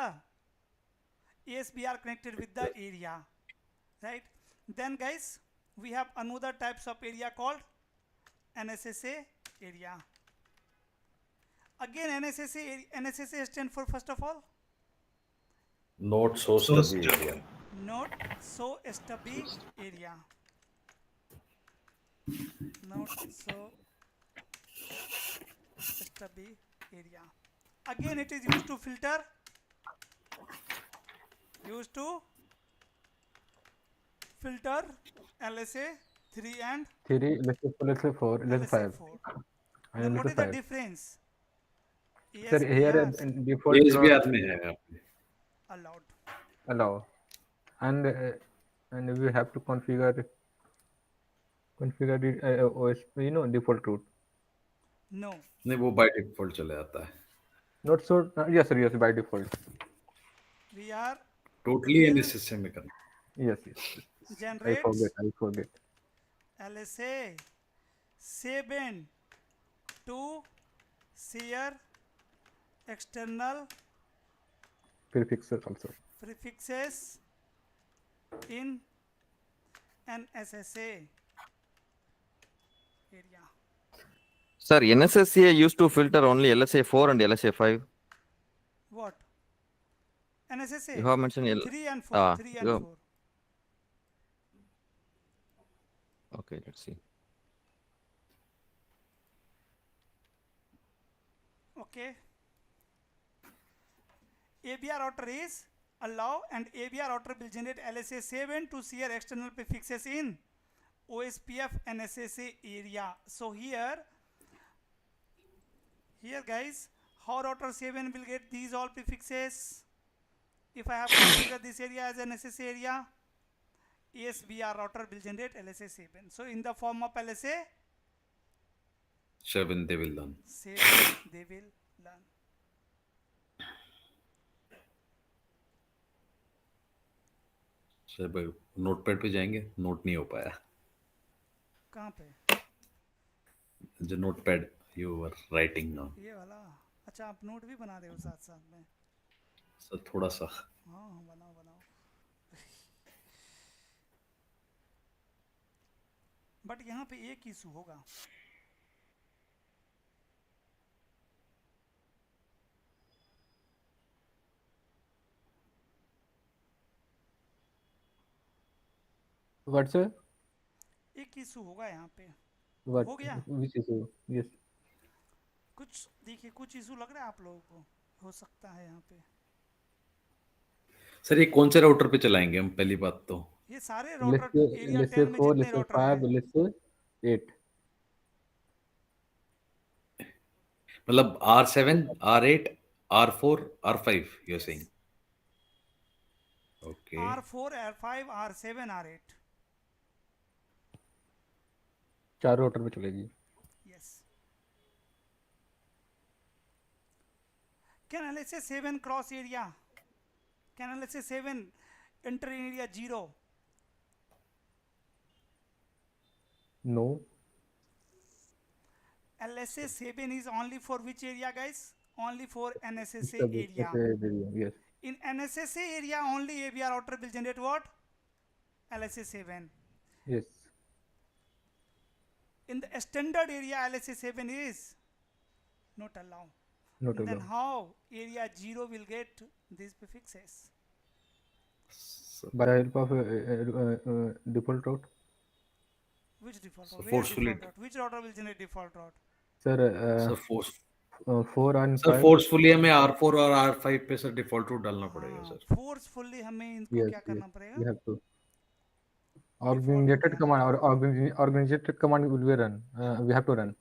ESBR connected with the area, right? Then guys we have another types of area called NSSA area. Again NSSA stand for, first of all, not so stubby area. not so stubby area. Not so stubby area. Again it is used to filter filter LSA 3 and 3, LSA 4, LSA 5, 4. and Then what LSA is the 5. difference? Sir, here ASBR default ASBR route में है आपने allowed. allow, and we have to configure it OSP, default route. No. नहीं, वो by default चला जाता है Not so. Yes, sir. Yes, by default. We are totally will एनएसएसए में करना Yes. I generates forget. LSA 7 to share external Prefixes also. prefixes in NSSA area. Sir, NSSA used to filter only LSA 4 and LSA 5. What? NSSA You have mentioned 3 and 4. 3 and 4. Okay, let's see. Okay. ABR router is allow, and ABR router will generate LSA 7 to share external prefixes in OSPF NSSA area. So here guys, how router 7 will get these all prefixes? If I have configured this area as an NSSA area, ASBR router will generate LSA 7. So in the form of LSA 7 they will learn 7 they will learn. Sir भाई notepad पे जाएंगे, note नहीं हो पाया कहाँ पे? जो notepad you were writing now ये वाला? अच्छा, आप नोट भी बना रहे हो साथ साथ में? सर थोड़ा सा हाँ बनाओ बट यहाँ पे एक इशू होगा. What, sir? एक इशू होगा यहाँ पे. What? हो गया? Which issue? Yes. कुछ देखिए, कुछ इशू लग रहा है आप लोगों को हो सकता है यहाँ पे. सर ये कौन से राउटर पे चलाएंगे हम? पहली बात तो ये सारे राउटर एरिया LSA 10 में 4, जितने LSA राउटर 5, हैं, LSA 8. मतलब R7 R8 R4 R5 you're saying okay R4 R5 R7 R8. 4 router पे चलेगी. Yes. Can LSA 7 cross area? Can LSA 7 enter in area 0? No. LSA 7 is only for which area, guys? Only for NSSA Stub, area. Yes. In NSSA area only ABR router will generate what? LSA 7. Yes. In the standard area LSA 7 is not allowed. Not Then allowed. how area 0 will get these prefixes? By the help of default route. Which default route? Where forcefully default route? Which router will generate default route? Sir, force 4 and sir 5. Forcefully हमें R4 और R5 पे sir default root डालना पड़ेगा sir. Forcefully हमें इनको Yes, क्या करना पड़ेगा? we have to. Organizated command or organizated command will be run. We have to run.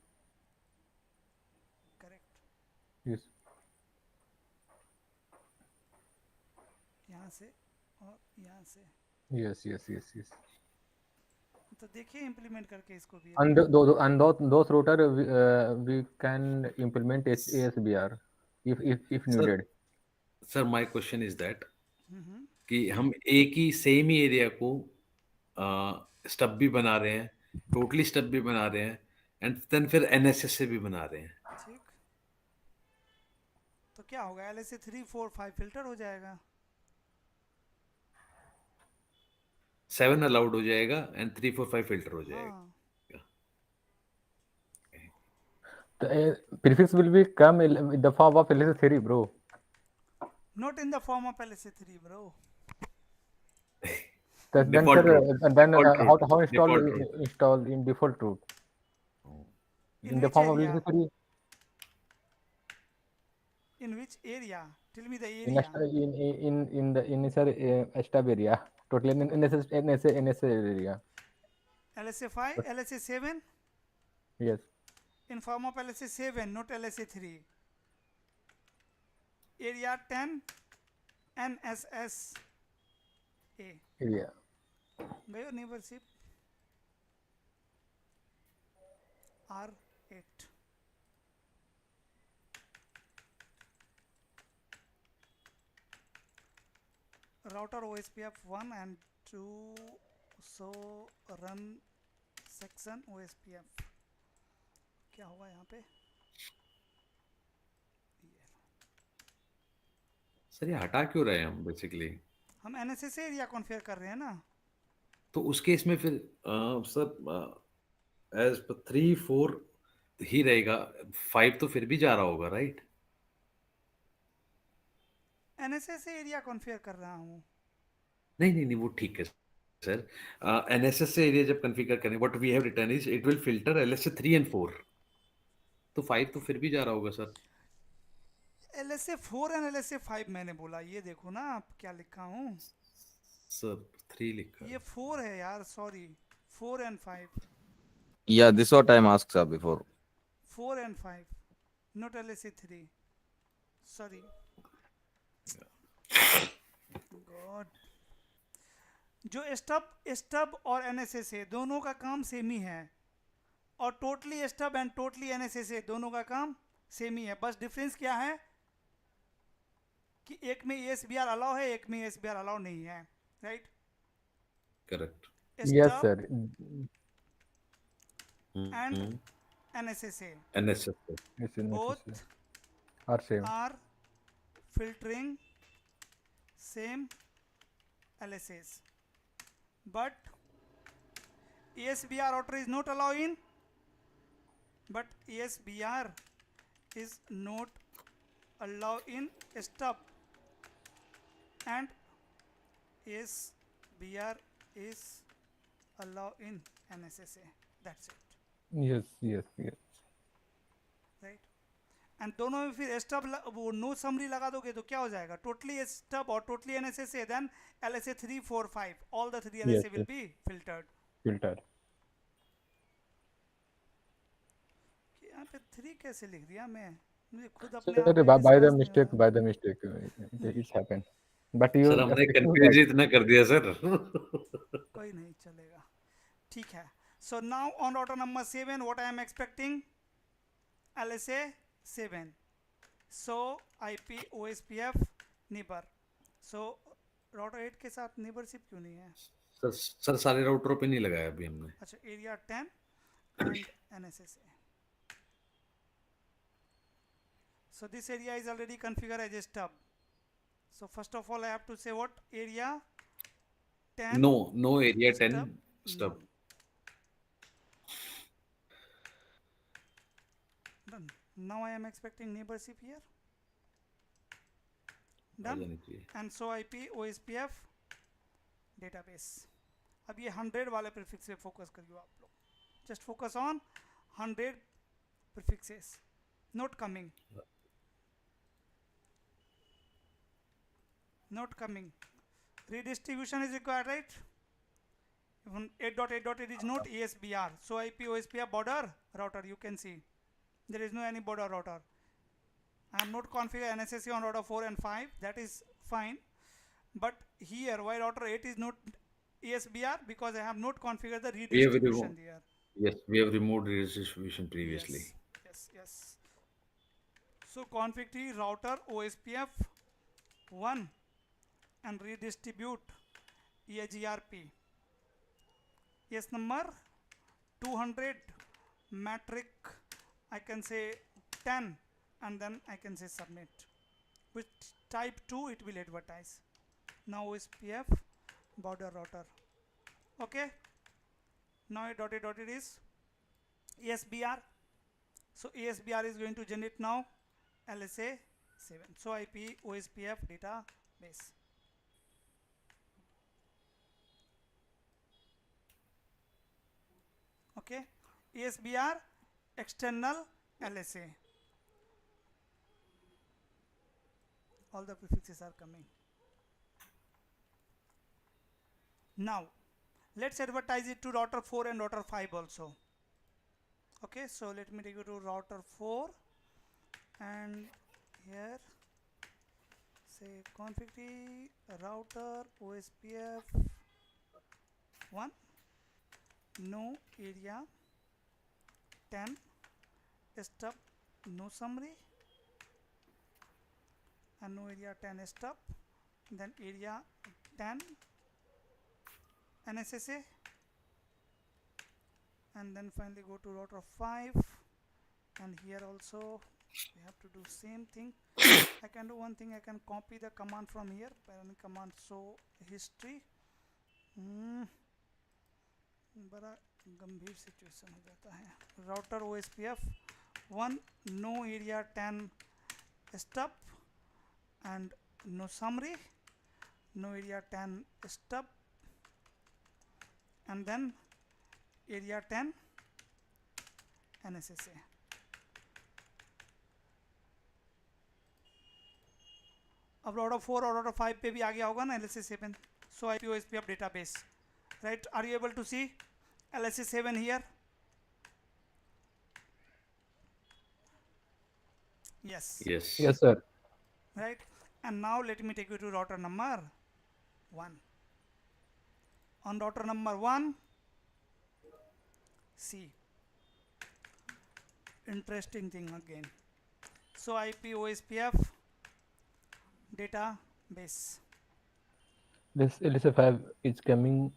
Correct. Yes. यहाँ से और यहाँ से. Yes. तो देखिए इम्प्लीमेंट करके इसको भी. And those router we can implement ASBR if needed. Sir my question is that कि हम एक ही सेम ही एरिया को स्टब भी बना रहे हैं, टोटली स्टब भी बना रहे हैं, एंड देन फिर एनएसएसए भी बना रहे हैं. ठीक. तो क्या होगा? LSA 3 4 5 फिल्टर हो जाएगा. 7 अलाउड हो जाएगा एंड 3 4 5 फिल्टर हो जाएगा. The prefix will be come in the form of LSA 3, bro. Not in the form of LSA 3, bro. Then Default sir, route. then Default how route. install in default route? In In the which form of area? LSA 3. In which area? Tell me the area. In the sir stub area. Totally NSA area. LSA 5, LSA 7 Yes. in form of LSA 7, not LSA 3. Area 10 NSSA. Area. गयो neighborship R8. Router OSPF 1 and 2, so run section OSPF. क्या हुआ यहाँ पे? Sir ये हटा क्यों रहे हैं हम बेसिकली? हम NSSA एरिया कॉन्फ़िगर कर रहे हैं ना. तो उस केस में फिर सर एज 3-4 ही रहेगा, 5 तो फिर भी जा रहा होगा, राइट? NSSA एरिया कॉन्फ़िगर कर रहा हूँ. नहीं, वो ठीक है सर. एनएसएसए एरिया जब कॉन्फ़िगर करें, what we have written is it will filter LSA 3 and 4. तो 5 तो फिर भी जा रहा होगा सर. LSA 4 एंड LSA 5 मैंने बोला. ये देखो ना आप क्या लिखा हूँ. सर 3 लिखा है. ये 4 है यार, sorry. 4 and 5. Yeah, this what I'm asked sir before. 4 and 5, not LSA 3. Sorry. God. जो स्टब और NSSA दोनों का काम सेम ही है, और totally stub and totally NSSA दोनों का काम सेम ही है. बस डिफरेंस क्या है कि एक में ESBR अलाउ है, एक में ESBR अलाउ नहीं है. Right? Correct. Yes, sir. And NSSA. एनएसएसए. Both are same. are filtering same LSAs, but ESBR router is not allowed in, but ESBR is not allowed in stub, and ESBR is allowed in NSSA. That's it. Yes. Right. And दोनों में फिर stub वो no summary लगा दोगे तो क्या हो जाएगा? टोटली स्टब और totally NSSA, then LSA 3, 4, 5, all the 3 LSA will be filtered. यहाँ पे 3 कैसे लिख दिया मैं? मुझे खुद अपने आप Sir, में by the विश्वास नहीं हो mistake, रहा. it's happened. But you sir हमने expecting कंफ्यूज right. इतना कर दिया सर. कोई नहीं, चलेगा. ठीक है. So now on router number 7, what I am expecting? LSA 7. So IP OSPF neighbor. So router 8 के साथ neighborship क्यों नहीं है? सर सारे राउटरों पे नहीं लगाया अभी हमने. अच्छा, area 10 and NSSA. So this area is already configured as a stub. So first of all I have to say what? Area 10. No area 10 stub. None. Done. Now I am expecting neighborship here. Done. And so IP OSPF database. अब ये 100 वाले prefix पे focus करियो आप लोग. Just focus on 100 prefixes. Not coming. Redistribution is required, right? Even 8.8.8 is not ESBR. So IP OSPF border router, you can see. There is no any border router. I am not configured NSSA on router 4 and 5. That is fine. But here, why router 8 is not ESBR? Because I have not configured the redistribution there. Yes, we have removed redistribution previously. Yes. So config T router OSPF 1 and redistribute EAGRP. Yes, number 200 metric, I can say 10, and then I can say submit. With type 2 it will advertise. Now OSPF border router. Okay. Now dotted is ESBR. So ESBR is going to generate now LSA 7. So IP OSPF database. Okay. ESBR external LSA. All the prefixes are coming. Now let's advertise it to router 4 and router 5 also. Okay, so let me take you to router 4, and here say config router OSPF 1 no area 10 stub no summary, and no area 10 stub, then area 10 NSSA, and then finally go to router 5, and here also we have to do same thing. I can do one thing, I can copy the command from here, parent command show history. बड़ा गंभीर situation हो जाता है. Router OSPF 1 no area 10 stub and no summary, no area 10 stub, and then area 10 NSSA. अब router 4 और router 5 पे भी आ गया होगा ना LSA7. So IP OSPF database, right? Are you able to see LSA7 here? Yes. Yes, sir. Right, and now let me take you to router number 1. On router number 1, see, interesting thing again. So IP OSPF database. This LSA5 is coming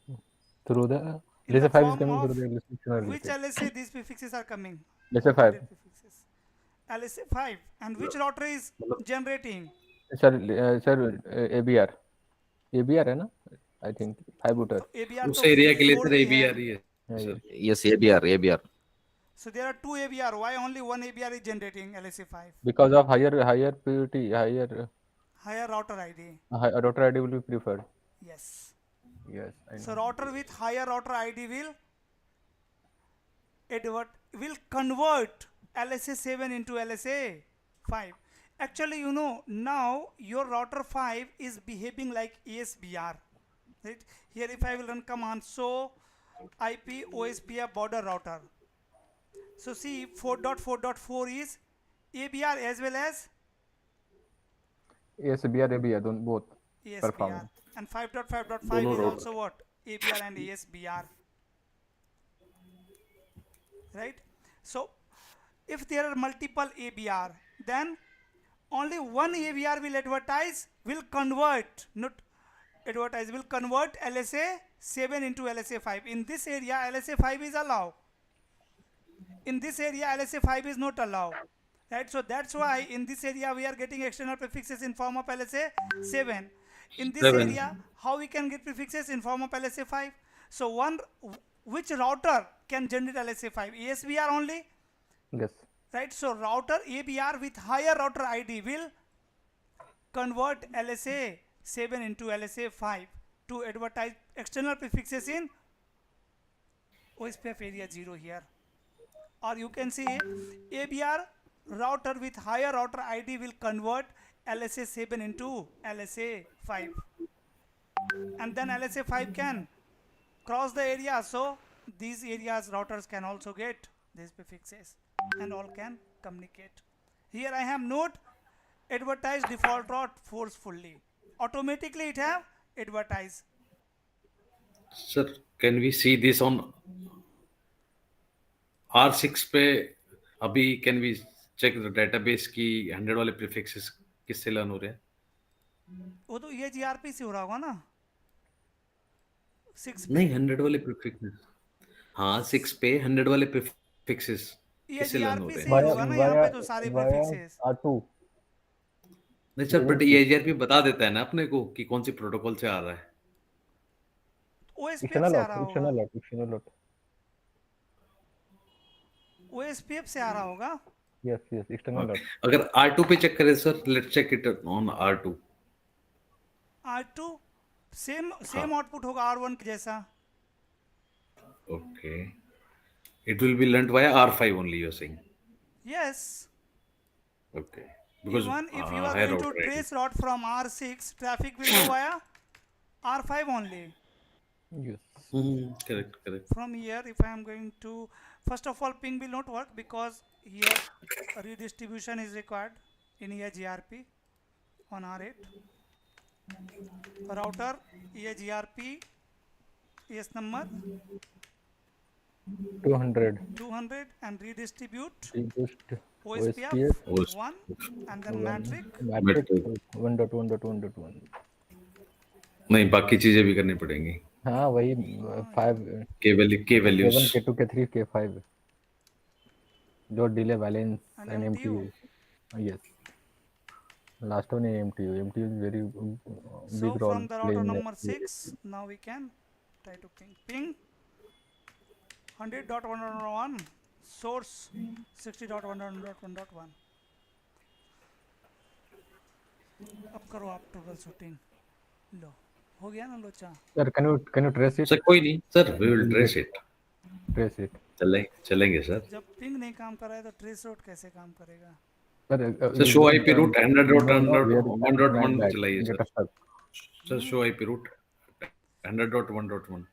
through the In the LSA5 is form coming of through the LSA which LSA these prefixes are coming? LSA5. Prefixes. LSA5, and which router is generating? Sir, ABR है ना? I think 5 router. ABR उस तो area के लिए 4 sir भी ABR है. ही है sir. Yes, ABR. So there are 2 ABR. Why only one ABR is generating LSA5? Because of higher purity, Higher router ID. router ID will be preferred. Yes. Yes, I know. So router with higher router ID will convert LSA7 into LSA5. Actually, you know, now your router 5 is behaving like ASBR. Right? Here if I will run command show IP OSPF border router. So see 4.4.4 is ABR as well as ABR, both ASBR. performing. And 5.5.5 is also what? ABR and ASBR. Right? So if there are multiple ABR, then only one ABR will convert LSA7 into LSA5. In this area, LSA5 is allowed. In this area, LSA5 is not allowed. Right? So that's why in this area we are getting external prefixes in form of LSA7. In this area, how we can get prefixes in form of LSA5? So which router can generate LSA5? ASBR only? Yes. Right? So router ABR with higher router ID will convert LSA7 into LSA5 to advertise external prefixes in OSPF area 0 here. Or you can see ABR router with higher router ID will convert LSA7 into LSA5. And then LSA5 can cross the area. So these areas routers can also get these prefixes and all can communicate. Here I have not advertised default route forcefully. Automatically it have advertised. Sir, can we see this on R6 पे अभी can we check the database की 100 वाले prefixes किससे learn हो रहे हैं? वो तो ये GRP से हो रहा होगा ना 6 पे. नहीं 100 वाले prefixes. हाँ 6 पे 100 वाले prefixes ये किससे learn हो GRP रहे से हैं? ही होगा ना यहाँ पे तो सारे prefixes. R2. नहीं सर बट ये GRP बता देता है ना अपने को कि कौन सी प्रोटोकॉल से आ रहा है. OSPF से आ रहा होगा. External lot. OSPF से आ रहा होगा. Yes, external lot. अगर R2 पे चेक करें sir, let's check it on R2. R2 same output होगा R1 के जैसा. Okay. It will be learnt via R5 only, you're saying? Yes. Okay. Because even if you are going to trace route from R6, traffic will go via R5 only. Yes. Correct, correct. From here, if I am going to, first of all, ping will not work because here redistribution is required in EAGRP on R8. Router EAGRP ES number 200. 200 and redistribute Boost OSPF OSPF 1 and then 1 metric metric Metric. 1.1.1.1. नहीं, बाकी चीजें भी करनी पड़ेंगी. हाँ वही 5 K values. K1 K2 K3 K5 load delay balance and and MTU. MTU. Yes. Last one is MTU. MTU is very So big role from the play router in number 6, now we can try to ping 100.1.1 source 60.1.1.1. अब करो आप trouble shooting. लो हो गया ना लोचा. Sir, can you trace it? Sir कोई नहीं, sir we will trace it. Trace it. चलेंगे सर. जब पिंग नहीं काम कर रहा है तो ट्रेस रूट कैसे काम करेगा? सर शो IP route 100.1.1 100.1.1 चलाइए get sir. stuck. Sir show IP route 100.1.1.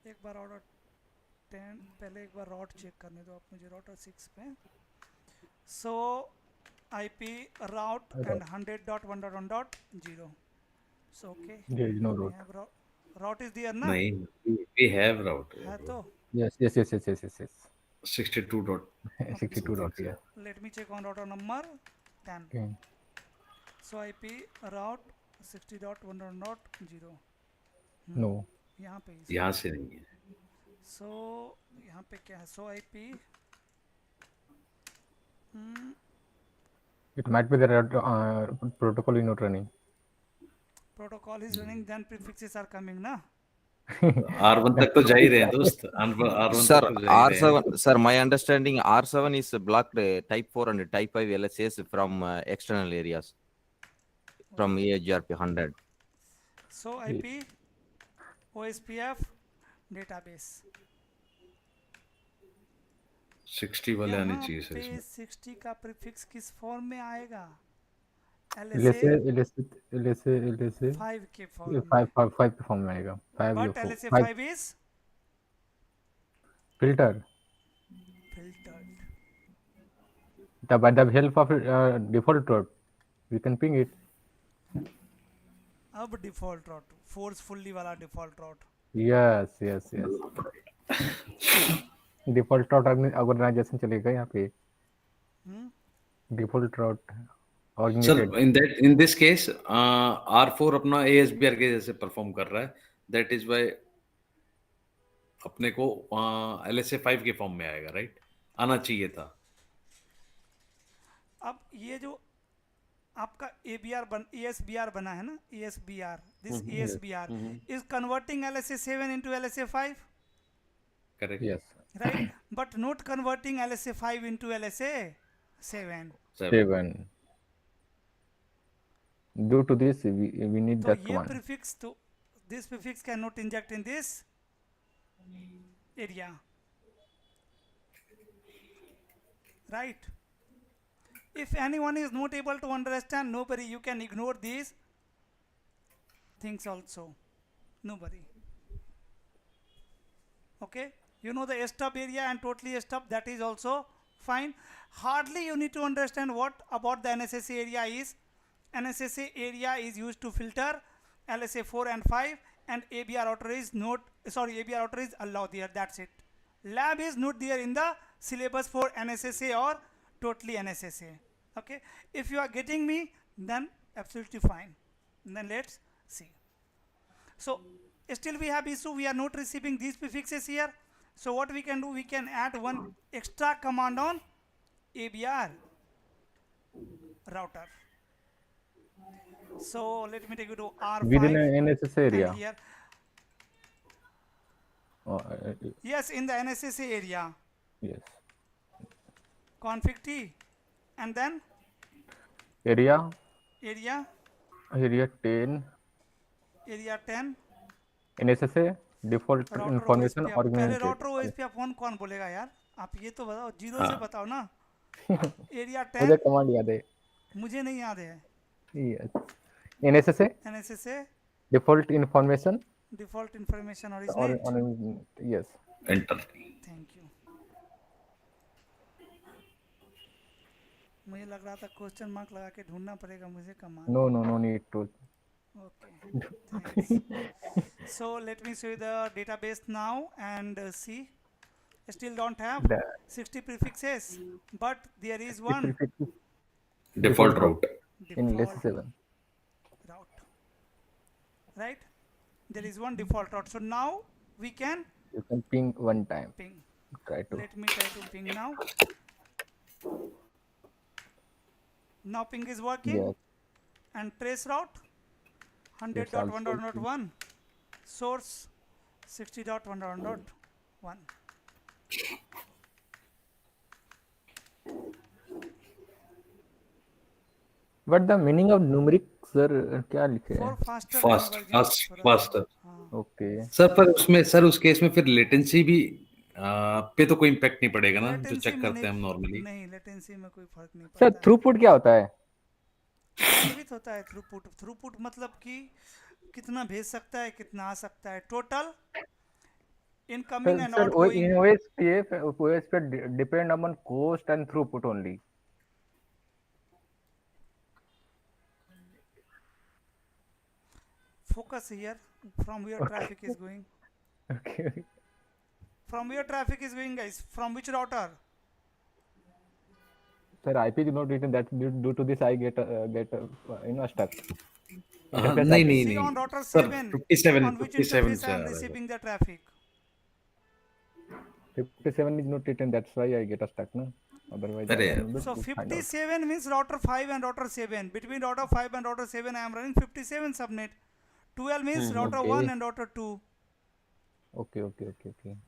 एक बार ऑर्डर 10 पहले एक बार रॉट चेक करने दो आप मुझे router 6 पे. So IP route and 100.1.1.0. So okay. There is no We route. have route is there ना? नहीं, we have route. है तो. Yes. 62 dot. 62 dot. Yeah. Let me check on router number 10. Okay. So IP route 60.1.0. No. यहाँ पे यहाँ से नहीं है. So यहाँ पे क्या है? So IP It might be the protocol is not running. protocol is running, then prefixes are coming ना? R1 तक तो जा ही रहे हैं दोस्त. R1 Sir, तक तो जा ही रहे हैं. R7, sir, my understanding R7 is blocked type 4 and type 5 LSAs from external areas from EAGRP 100. So IP OSPF database 60 वाले आने यहाँ चाहिए सर पे इसमें. 60 का प्रीफिक्स किस फॉर्म में आएगा? LSA 5 के फॉर्म में. 5 के फॉर्म में आएगा. 5 But LSA 5 is filter. filtered. By the help of default route, we can ping it. अब default route, forcefully वाला default route. Yes. Default route organization चलेगा यहाँ पे. Default route sir organized. in this case R4 अपना ASBR के जैसे perform कर रहा है. That is why अपने को LSA 5 के फॉर्म में आएगा, राइट? आना चाहिए था. अब ये जो आपका ESBR बना है ना, ESBR, this ESBR is converting LSA 7 into LSA 5. Correct. Yes. Right, but not converting LSA 5 into LSA 7. 7. Due to this, we need तो that ये one. prefix तो this prefix cannot inject in this area. Right. If anyone is not able to understand, nobody, you can ignore these things also. Nobody. Okay. You know the stub area and totally stub, that is also fine. Hardly you need to understand what about the NSSA area is. NSSA area is used to filter LSA 4 and 5, and ABR router is not, sorry, ABR router is allowed there, that's it. Lab is not there in the syllabus for NSSA or totally NSSA. Okay, if you are getting me, then absolutely fine. Then let's see. So still we have issue, we are not receiving these prefixes here. So what we can do, we can add one extra command on ABR router. So let me take you to R5 within an NSS area. and here. Yes, in the NSSA area. Yes. Config T and then Area 10, area 10 NSSA default router information OSPF. पहले organized. router OSPF कौन बोलेगा यार? आप ये तो बताओ, zero से बताओ ना. area 10 मुझे कमांड याद है. मुझे नहीं याद है. Yes. NSSA NSSA default information Default information or is Or net? yes. Enter. Thank you. मुझे लग रहा था क्वेश्चन मार्क लगा के ढूंढना पड़ेगा मुझे command. No need to. Okay, thanks. So let me show you the database now and see. Still don't have The 60 prefixes, but there is one Default route. in less default 7. route. Right? There is one default route. So now we can You can ping one time. ping. Try to. Let me try to ping now. Now ping is working. Yes. And trace route 100.1.1 source 60.1.1. What the meaning of numeric, sir? क्या लिखे For हैं? faster Fast, convergence. faster. हाँ. Okay. Sir पर उसमें sir उस case में फिर latency भी पे तो कोई इम्पैक्ट नहीं पड़ेगा ना, जो Latency चेक में करते हैं हम नॉर्मली. नहीं, latency में कोई फर्क नहीं सर पड़ता है. थ्रूपुट क्या होता है? बैंडविड्थ होता है थ्रूपुट. थ्रूपुट मतलब कि कितना भेज सकता है, कितना आ सकता है. Total incoming and Sir, outgoing. in OSPF depend upon cost and throughput only. Focus here from where traffic is going. Okay. From where traffic is going, guys? From which router? Sir, IP is not written. That due to this I get stuck. Interface नहीं IP. नहीं See on नहीं router sir 7, 57 on which 57 interface से I uh am रहा है. receiving the traffic. 57 is not written. That's why I get stuck. No, otherwise I अरे am able So to find out. 57 means router 5 and router 7. Between router 5 and router 7 I am running 57 subnet. 12 means router Okay. 1 and router 2. Okay.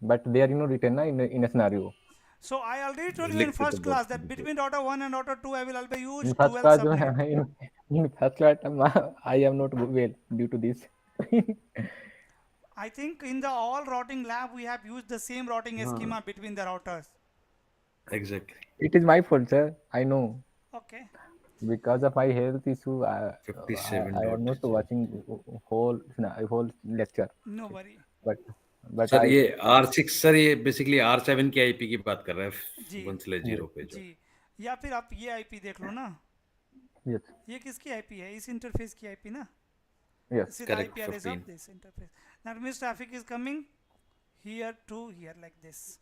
But they are not written in a scenario. So I already told you in लिख के तो first class बहुत that between router 1 and router 2 I will always use In first 12 class, subnet. in first class, I am not well due to this. I think in the all routing lab we have used the same routing schema between the routers. Exactly. It is my fault, sir. I know. Okay. Because of my health issue, I 57 am not dot. watching whole lecture. No worry. But sir I ये R6 sir ये basically R7 की IP की बात कर रहा जी. है 1/0 पे जो. जी. या फिर आप ये आईपी देख लो ना. yes. ये किसकी आईपी है? इस इंटरफेस की आईपी ना. Yes. This is Correct, the IP address of 15. this interface. That means traffic is coming here to here like this.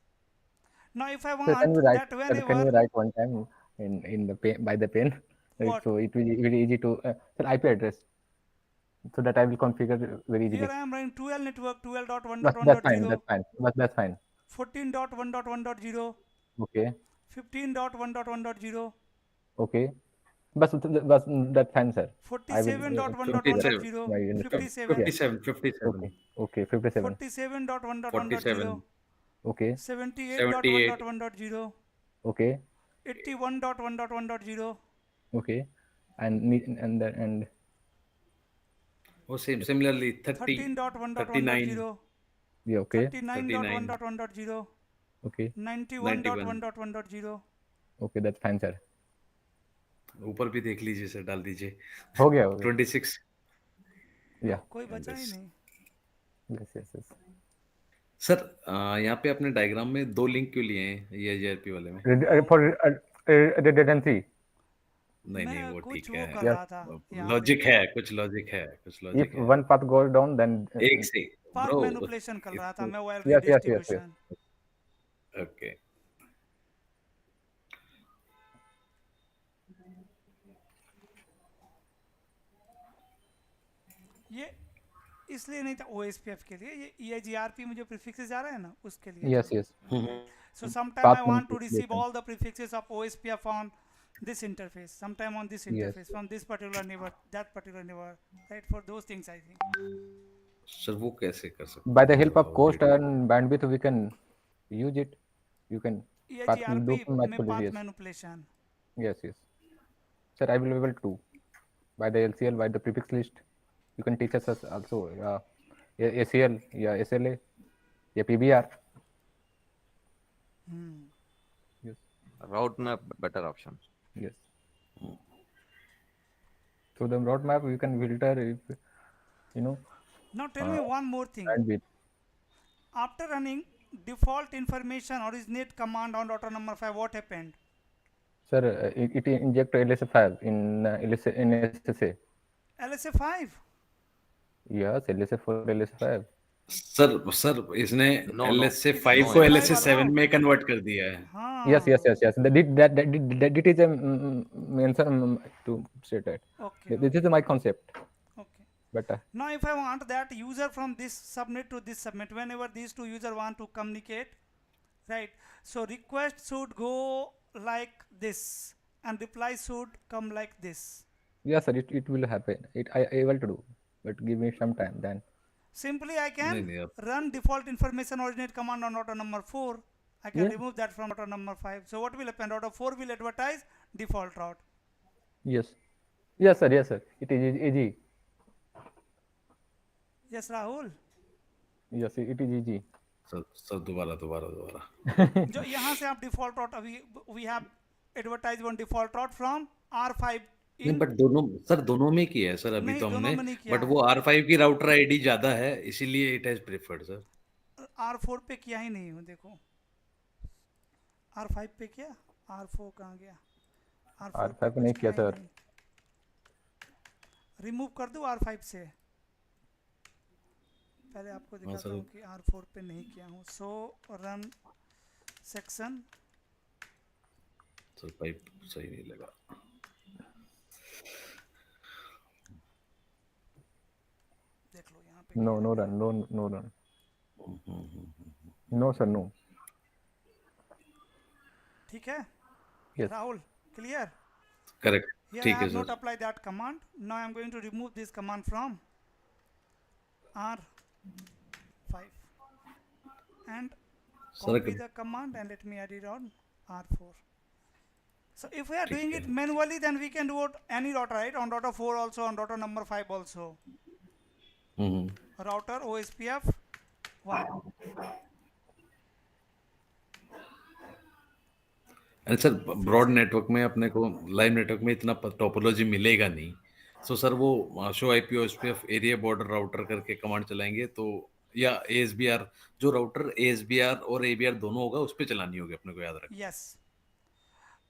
Now if I So want can you write? that Can whenever you write one time in the pen by the pen? What? So it will be very easy to sir, IP address. So that I will configure very easily. here I am running 12 network That's 12.1.1.0, fine. That's fine. 14.1.1.0, Okay. 15.1.1.0, Okay. But that's fine, sir. I will 47.1.1.0, my unit. 57, 57 57 Okay. 57. 47.1.1.0, 47 Okay. 78 78.1.1.0, Okay. 81.1.1.0, Okay. And वो same similarly 30 39 13.1.1.0, yeah. Okay. 39.1.1.0, Okay. 91.1.1.0. Okay. That's fine, sir. ऊपर भी देख लीजिए sir, डाल दीजिए. हो गया 26. Yeah. कोई बचा ही नहीं. Yes. सर यहाँ पे अपने डायग्राम में दो लिंक क्यों लिए हैं ये जेआरपी वाले में? For redundancy. नहीं मैं वो कुछ ठीक वो है. कर रहा था यहाँ पे. लॉजिक है, कुछ लॉजिक है. If one path goes down, then एक से पाथ ब्रो. मैनिपुलेशन कर रहा था मैं, वाइल Yes. रिडिस्ट्रीब्यूशन. ओके. ये इसलिए नहीं था OSPF के लिए, ये EIGRP में जो prefixes आ रहा है ना उसके लिए. Yes. So sometime Path I want to receive manipulation. all the prefixes of OSPF on this interface, sometime on this interface, from this particular neighbor, that particular neighbor, right? For those things I think. Sir वो कैसे कर सकते? By the help of cost and bandwidth, we can use it. You can EIGRP में path manipulation. Yes. Sir, I will be able to. By the LCL, by the prefix list, you can teach us also ACL, SLA, PBR. Yes. Route map, better option. Yes. So the route map you can filter if Now tell me one more thing. bandwidth. After running default information originate command on router number 5, what happened? Sir, it inject LSA5 in NSSA. LSA 5. Yes, LSA4, LSA5. Sir इसने No, no. LSA It's 5 No, को LSA 5 LSA 7 allowed. में convert कर दिया है. Yes, हाँ. yes. That it is a mention to state that. Okay. This is my concept. Okay. But Now if I want that user from this subnet to this subnet, whenever these two users want to communicate, right? So request should go like this and reply should come like this. yes, sir, it will happen. I able to do, but give me some time then. Simply I can नहीं, run default information originate command on router number 4. I can Yeah. remove that from router number 5. So what will happen? Router 4 will advertise default route. Yes, yes, sir. It is easy. Yes, Rahul. Yes, it is easy. Sir दोबारा जो यहाँ से आप default route अभी we have advertised one default route from R5 नहीं, but दोनों में किया है सर अभी नहीं, तो दोनों हमने, में नहीं किया बट है। वो R5 की राउटर आईडी ज्यादा है इसीलिए it has preferred sir. R4 पे किया ही नहीं हूँ, देखो R5 पे किया, R4 कहाँ गया? R5 पे नहीं किया सर. रिमूव कर दूँ R5 से, पहले आपको दिखाता हूँ कि R4 पे नहीं किया हूँ. सो रन सेक्शन. सर पाइप सही नहीं लगा. देख लो यहाँ पे. No run. No sir, no. ठीक है. Yes. Rahul, clear? Correct. Here I ठीक है have not sir. applied that command. Now I am going to remove this command from R5 and copy the command and let me add it on R4. So if we are doing it manually, then we can do it any router, right? On router 4 also, on router number 5 also. Router OSPF 1. And sir broad network में अपने को live network में इतना topology मिलेगा नहीं. So sir वो show IP OSPF area border router करके command चलाएंगे तो, या एएसबीआर जो राउटर एएसबीआर और एबीआर दोनों होगा उस पे चलानी होगी अपने को, याद रखना. Yes.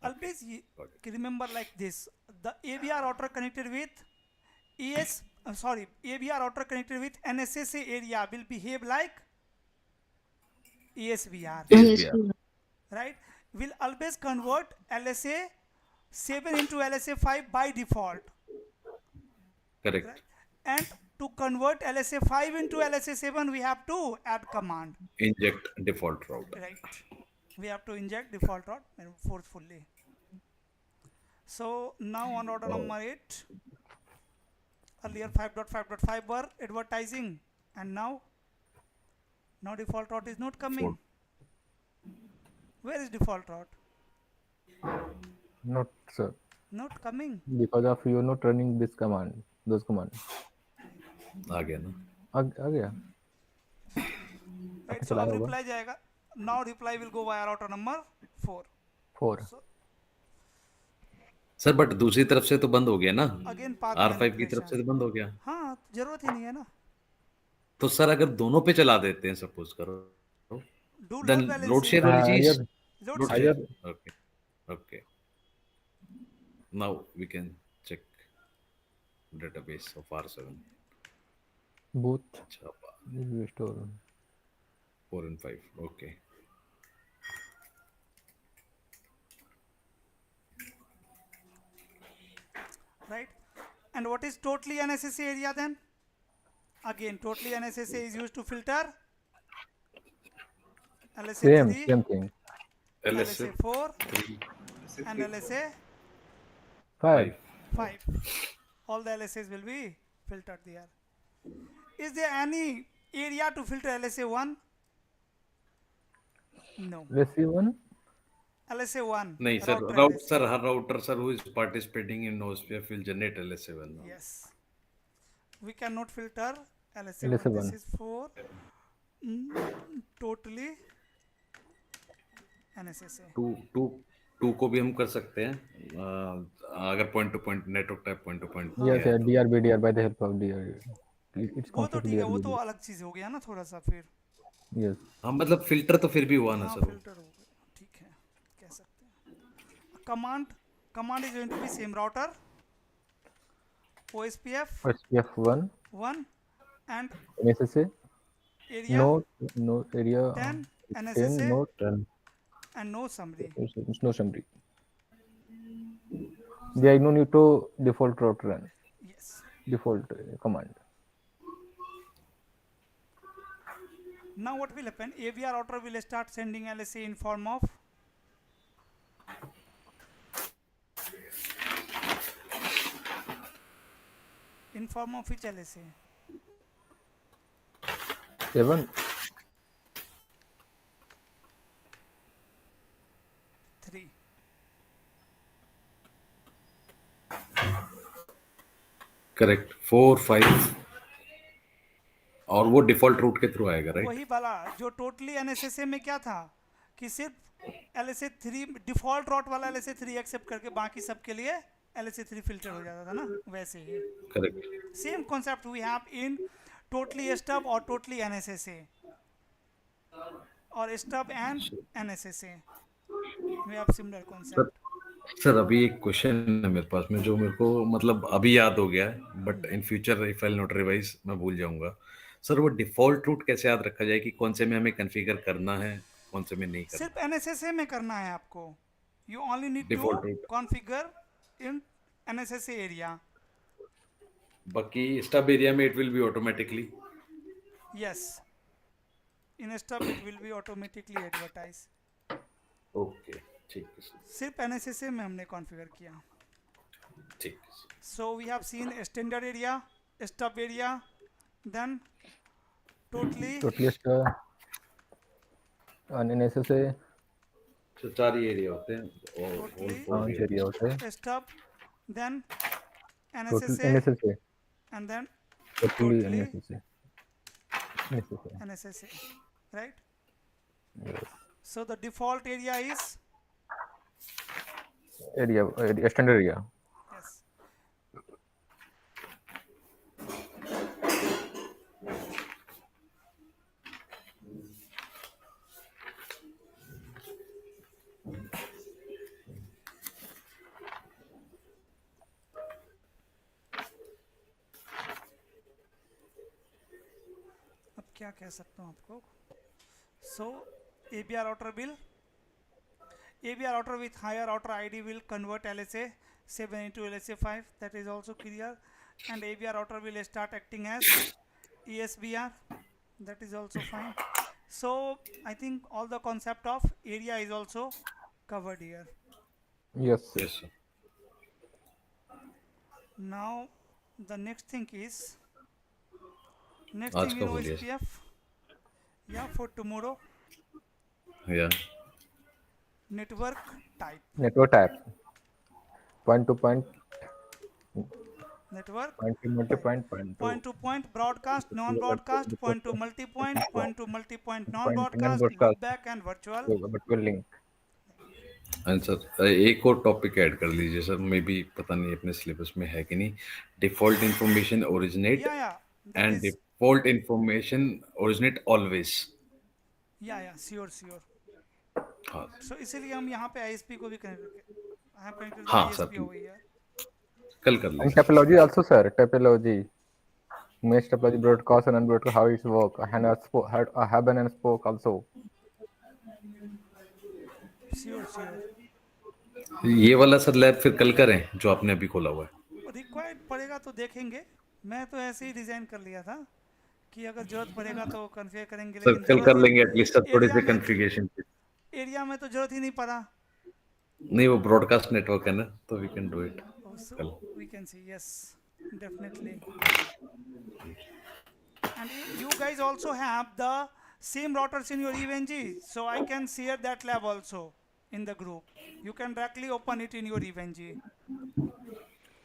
Always remember like this. The ABR router connected with ABR router connected with NSSA area will behave like ESBR. ASBR Right? Will always convert LSA 7 into LSA 5 by default. Correct. Right? And to convert LSA 5 into LSA 7, we have to add command. Inject default router. Right? We have to inject default route forcefully. So now on router number 8, earlier 5.5.5 were advertising, and now default route is not coming. Where is default route? Not sir. Not coming. Because of you not running this command, those commands. आ गया ना. आ गया. Right. So अब reply जाएगा. Now reply will go via router number 4. 4. So sir but दूसरी तरफ से तो बंद हो गया ना. again path R5 की तरफ से तो बंद हो गया. हाँ, जरूरत ही नहीं है ना. तो सर अगर दोनों पे चला देते हैं, सपोज करो, Do then load balancing. Load share वाली चीज. Load Load share. share. Okay. Now we can check database of R7. Both. अच्छा, Restore. 4 and 5. Okay. Right? And what is totally NSSA area then? Again, totally NSSA is used to filter LSA 3, Same thing. LSA 4, and LSA 5. 5. All the LSAs will be filtered there. Is there any area to filter LSA 1? No. LSA 1. LSA 1. नहीं sir, her router sir who is participating in OSPF will generate LSA1. Yes. We cannot filter LSA 1. LSA 1. This is for totally NSSA. 2 को भी हम कर सकते हैं अगर point two point network type point two point. Yes, DRBDR by the help of DRBDR. It's वो तो ठीक है, वो completely तो LED. अलग चीज हो गया ना थोड़ा सा फिर। Yes. हाँ मतलब फिल्टर तो फिर भी हुआ ना हाँ सर वो। फिल्टर हो गया, ठीक है, कह सकते हैं। Command is going to be same router OSPF OSPF 1, 1 and NSSA, area no area 10, 10, NSSA no 10. and no summary. It's no summary. There is no need to default route run. Yes. Default command. Now what will happen? AVR router will start sending LSA in form of which LSA? 7. 3. Correct 4 5 और वो default root के through आएगा right. वही वाला जो totally NSSA में क्या था कि सिर्फ LSA 3 डिफॉल्ट रूट वाला LSA 3 एक्सेप्ट करके बाकी सब के लिए LSA 3 फिल्टर हो जाता था ना, वैसे ही correct same concept we have in totally stub और टोटली NSSA और stub and NSSA we have similar concept. Sir अभी एक क्वेश्चन है मेरे पास में जो मेरे को मतलब अभी याद हो गया है but in future if I not revise मैं भूल जाऊंगा। सर वो डिफॉल्ट रूट कैसे याद रखा जाए कि कौन से में हमें कॉन्फ़िगर करना है कौन से में नहीं करना। सिर्फ NSSA में करना है आपको, you only need to default route configure in NSSA area. बाकी स्टब एरिया में it will be automatically. Yes, in stub it will be automatically advertise. Okay ठीक है सर। सिर्फ NSSA में हमने कॉन्फ़िगर किया। ठीक है sir. So we have seen standard area, stub area, then totally star and NSSA तो चार ही एरिया होते हैं और टोटली area होते हैं. Stub, then Total NSSA NSSA. and then Totally totally NSSA. NSSA. NSSA, right? Yes. So the default area is Area standard area. yes. अब क्या कह सकता हूँ आपको? So ABR router with higher router ID will convert LSA 7 into LSA 5. That is also clear. And ABR router will start acting as ESBR. That is also fine. So I think all the concept of area is also covered here. Yes. Yes sir. Now the next thing is आज in का बोलिए। OSPF. Yeah, for tomorrow. या Network type. Network type. Point to point. Network. Point to multi-point. Point to point, broadcast, non-broadcast, point to multi-point, point to multi-point, non-broadcast, non-broadcast. loopback and virtual. Virtual link. Sir एक और topic add कर लीजिए sir, may be पता नहीं अपने syllabus में है कि नहीं। Default information originate and default information originate always. या श्योर। हाँ सो इसीलिए हम यहाँ पे ISP को भी कनेक्ट हाँ सर कल कर लीजिए। Topology also sir. Topology. Mesh topology, broadcast and unbroadcast, how it work. I have and spoke also. Sure. ये वाला सर लैब फिर कल करें जो आपने अभी खोला हुआ है। रिक्वायर्ड पड़ेगा तो देखेंगे, मैं तो ऐसे ही डिजाइन कर लिया था कि अगर जरूरत पड़ेगा तो कॉन्फ़िगर करेंगे। सर लेकिन कल कर लेंगे एटलीस्ट सर थोड़े से कॉन्फ़िगरेशन। एरिया में तो जरूरत ही नहीं पड़ा। नहीं वो ब्रॉडकास्ट नेटवर्क है ना तो वी कैन डू इट कल। We can see yes definitely. And you guys also have the same routers in your EVNG, so I can share that lab also in the group. You can directly open it in your EVNG.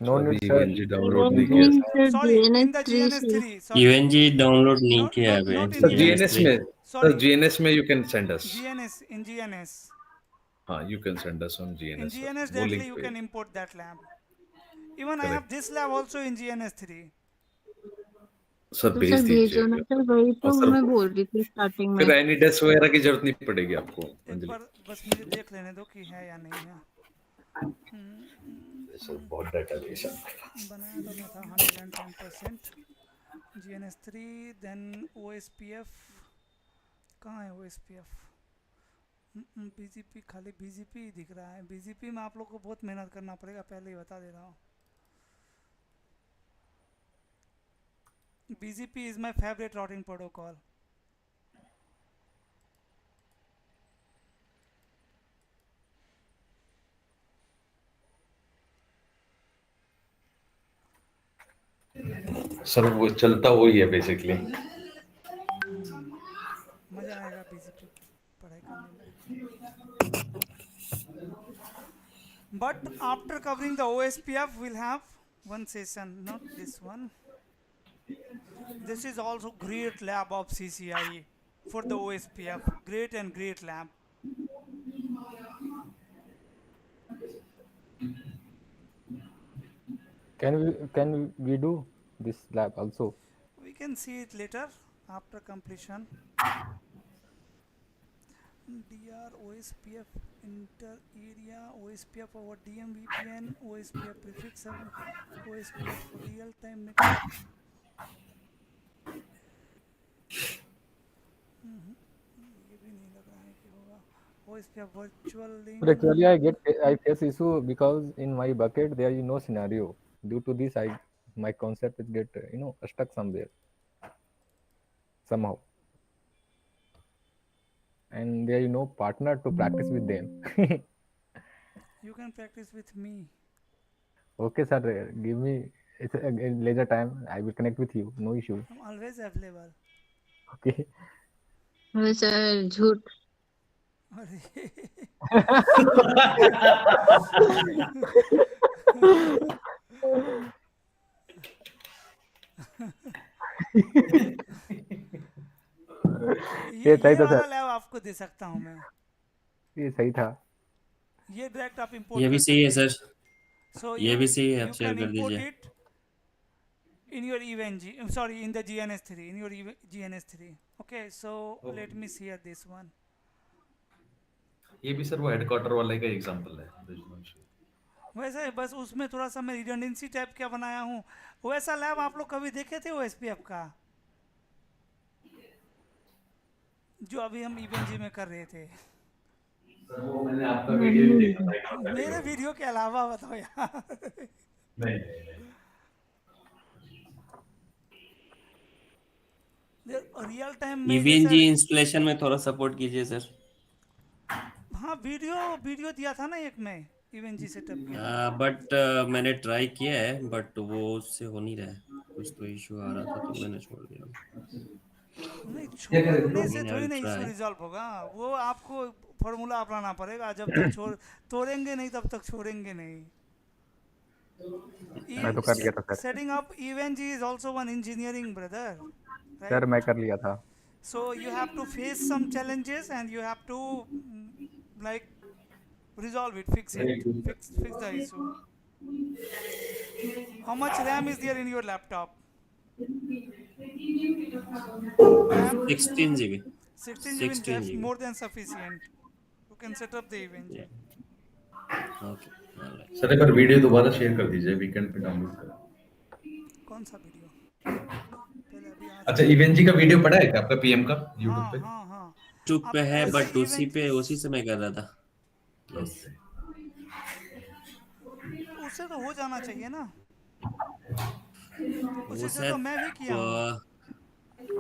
No need sir. EVNG download नहीं किया। Sorry, in the GNS3. Sorry. UNG download नहीं किया है अभी। Not in GNS में Sorry. Sir GNS में you can send us। in GNS. हाँ you can send us on GNS। In GNS directly you can import that lab. Even I have this lab also in GNS3. Sir तो भेज sir भेज दो ना दीजिएगा। Sir, वही और तो सर मैं बोल रही थी स्टार्टिंग में। फिर एनी डेस्क वगैरह की जरूरत नहीं पड़ेगी आपको एक अंजलि। बार बस मुझे देख लेने दो कि है या नहीं है। सर बहुत डेटाबेस है। बनाया तो मैं था 110%। GNS3 देन OSPF, कहाँ है OSPF? BGP, खाली BGP ही दिख रहा है। BGP में आप लोग को बहुत मेहनत करना पड़ेगा, पहले ही बता दे रहा हूँ। BGP is my favorite routing protocol. Sir वो चलता वही है बेसिकली। मज़ा आएगा BGP पढ़ाई करने में। But after covering the OSPF, we'll have one session, not this one. This is also great lab of CCIE for the OSPF. Great and great lab. Can we do this lab also? We can see it later after completion. DR OSPF inter area, OSPF over DM VPN, OSPF prefix of OSPF real time network. ये भी नहीं लग रहा है कि होगा। OSPF virtual link. But actually, I face issue because in my bucket there is no scenario. Due to this, my concept is get stuck somewhere somehow, and there is no partner to practice with them. You can practice with me. Okay, sir, give me a later time. I will connect with you. No issue. I'm always available. Okay. अरे sir झूठ। अरे ये सही ये था वाला sir, lab आपको दे सकता हूँ मैं। ये सही था। ये डायरेक्ट आप इंपोर्ट ये भी कर सही है सकते हैं। सर, So ये भी सही है, आप you शेयर can कर import दीजिए। it in your sorry, in the GNS3, in your GNS3. Okay, so let me share this one. ये भी सर वो हेडक्वार्टर वाले का एग्जांपल है। वैसे बस उसमें थोड़ा सा मैं रिडंडेंसी टाइप क्या बनाया हूँ। वैसा लैब आप लोग कभी देखे थे OSPF का, जो अभी हम EVNG में कर रहे थे? वो मैंने आपका वीडियो ही देखा था। मेरे वीडियो के अलावा बताओ यार। नहीं रियल टाइम में जैसा, EVNG इंस्टॉलेशन में थोड़ा सपोर्ट कीजिए सर। हाँ वीडियो दिया था ना एक में EVNG सेटअप के लिए। बट मैंने ट्राई किया है, बट वो उससे हो नहीं रहा है, कुछ तो इशू आ रहा था तो मैंने छोड़ दिया। नहीं, छोड़ने से Again, I थोड़ी will ना इशू try. रिजॉल्व होगा। वो आपको फॉर्मूला अपनाना पड़ेगा। जब तक तोड़ेंगे नहीं तब तक छोड़ेंगे नहीं। मैं तो कर लिया था sir. Setting up EVNG is also one engineering, brother, right? Sir मैं कर लिया था। So you have to face some challenges and you have to like resolve it, fix the issue. How much RAM is there in your laptop? RAM 16 GB, 16 GB. 16 That's GB. more than sufficient. You can set up the EVNG. Yeah. Okay, all right. Sir एक बार video दोबारा share कर दीजिए, weekend पे download कर। कौन सा video? पहले अभी आज अच्छा, इवेंजी का वीडियो पड़ा है क्या आपका पीएम का यूट्यूब पे? हाँ YouTube पे आप है, ऐसे बट उसी से मैं कर रहा था। Yes. उससे तो हो जाना चाहिए ना। वो उसी से शायद तो मैं भी किया हूँ।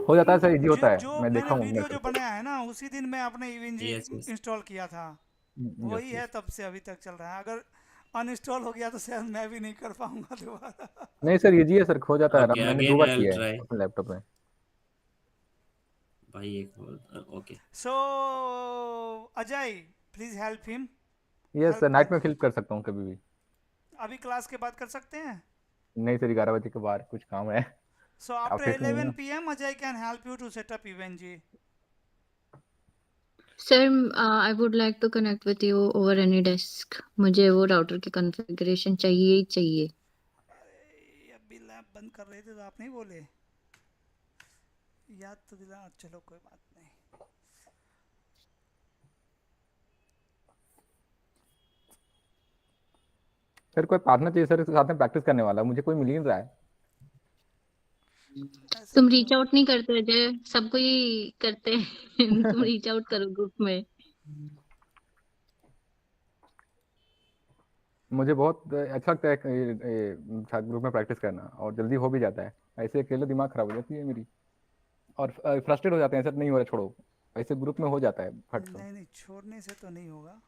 हो जाता है सर, इजी होता है। जो मैं देखा मैंने हूँ वीडियो जो करके। बनाया है ना, उसी दिन मैं अपने EVNG yes. इंस्टॉल किया था। वही है, तब से अभी तक चल रहा है। अगर अनइंस्टॉल हो गया तो शायद मैं भी नहीं कर पाऊंगा दोबारा। नहीं सर, इजी है सर, हो जाता है। Okay, मैंने again 2 बार I will किया है try. अपने लैपटॉप में। भाई एक और, okay. So Ajay, please help him. Yes sir, night में फिल्म कर सकता हूँ कभी भी। अभी क्लास के बाद कर सकते हैं? नहीं सर, 11 बजे के बाद कुछ काम है। So after ऑफिस में हूँ 11 ना। PM Ajay can help you to set up EVNG. Sir I would like to connect with you over AnyDesk. मुझे वो राउटर की कॉन्फ़िगरेशन चाहिए ही चाहिए। अरे अभी लैब बंद कर रहे थे तो आप नहीं बोले? याद तो दिला, चलो कोई बात नहीं। सर कोई पार्टनर चाहिए सर, इसके साथ में प्रैक्टिस करने वाला, मुझे कोई मिल ही नहीं रहा है। तुम रीच आउट नहीं करते अजय, सबको ही करते हैं। तुम रीच आउट करो ग्रुप में। मुझे बहुत अच्छा लगता है साथ ग्रुप में प्रैक्टिस करना, और जल्दी हो भी जाता है। ऐसे अकेले दिमाग खराब हो जाती है मेरी, और फ्रस्ट्रेट हो जाते हैं, सर नहीं हो रहा छोड़ो। ऐसे ग्रुप में हो जाता है फट से। नहीं नहीं, छोड़ने से तो नहीं होगा।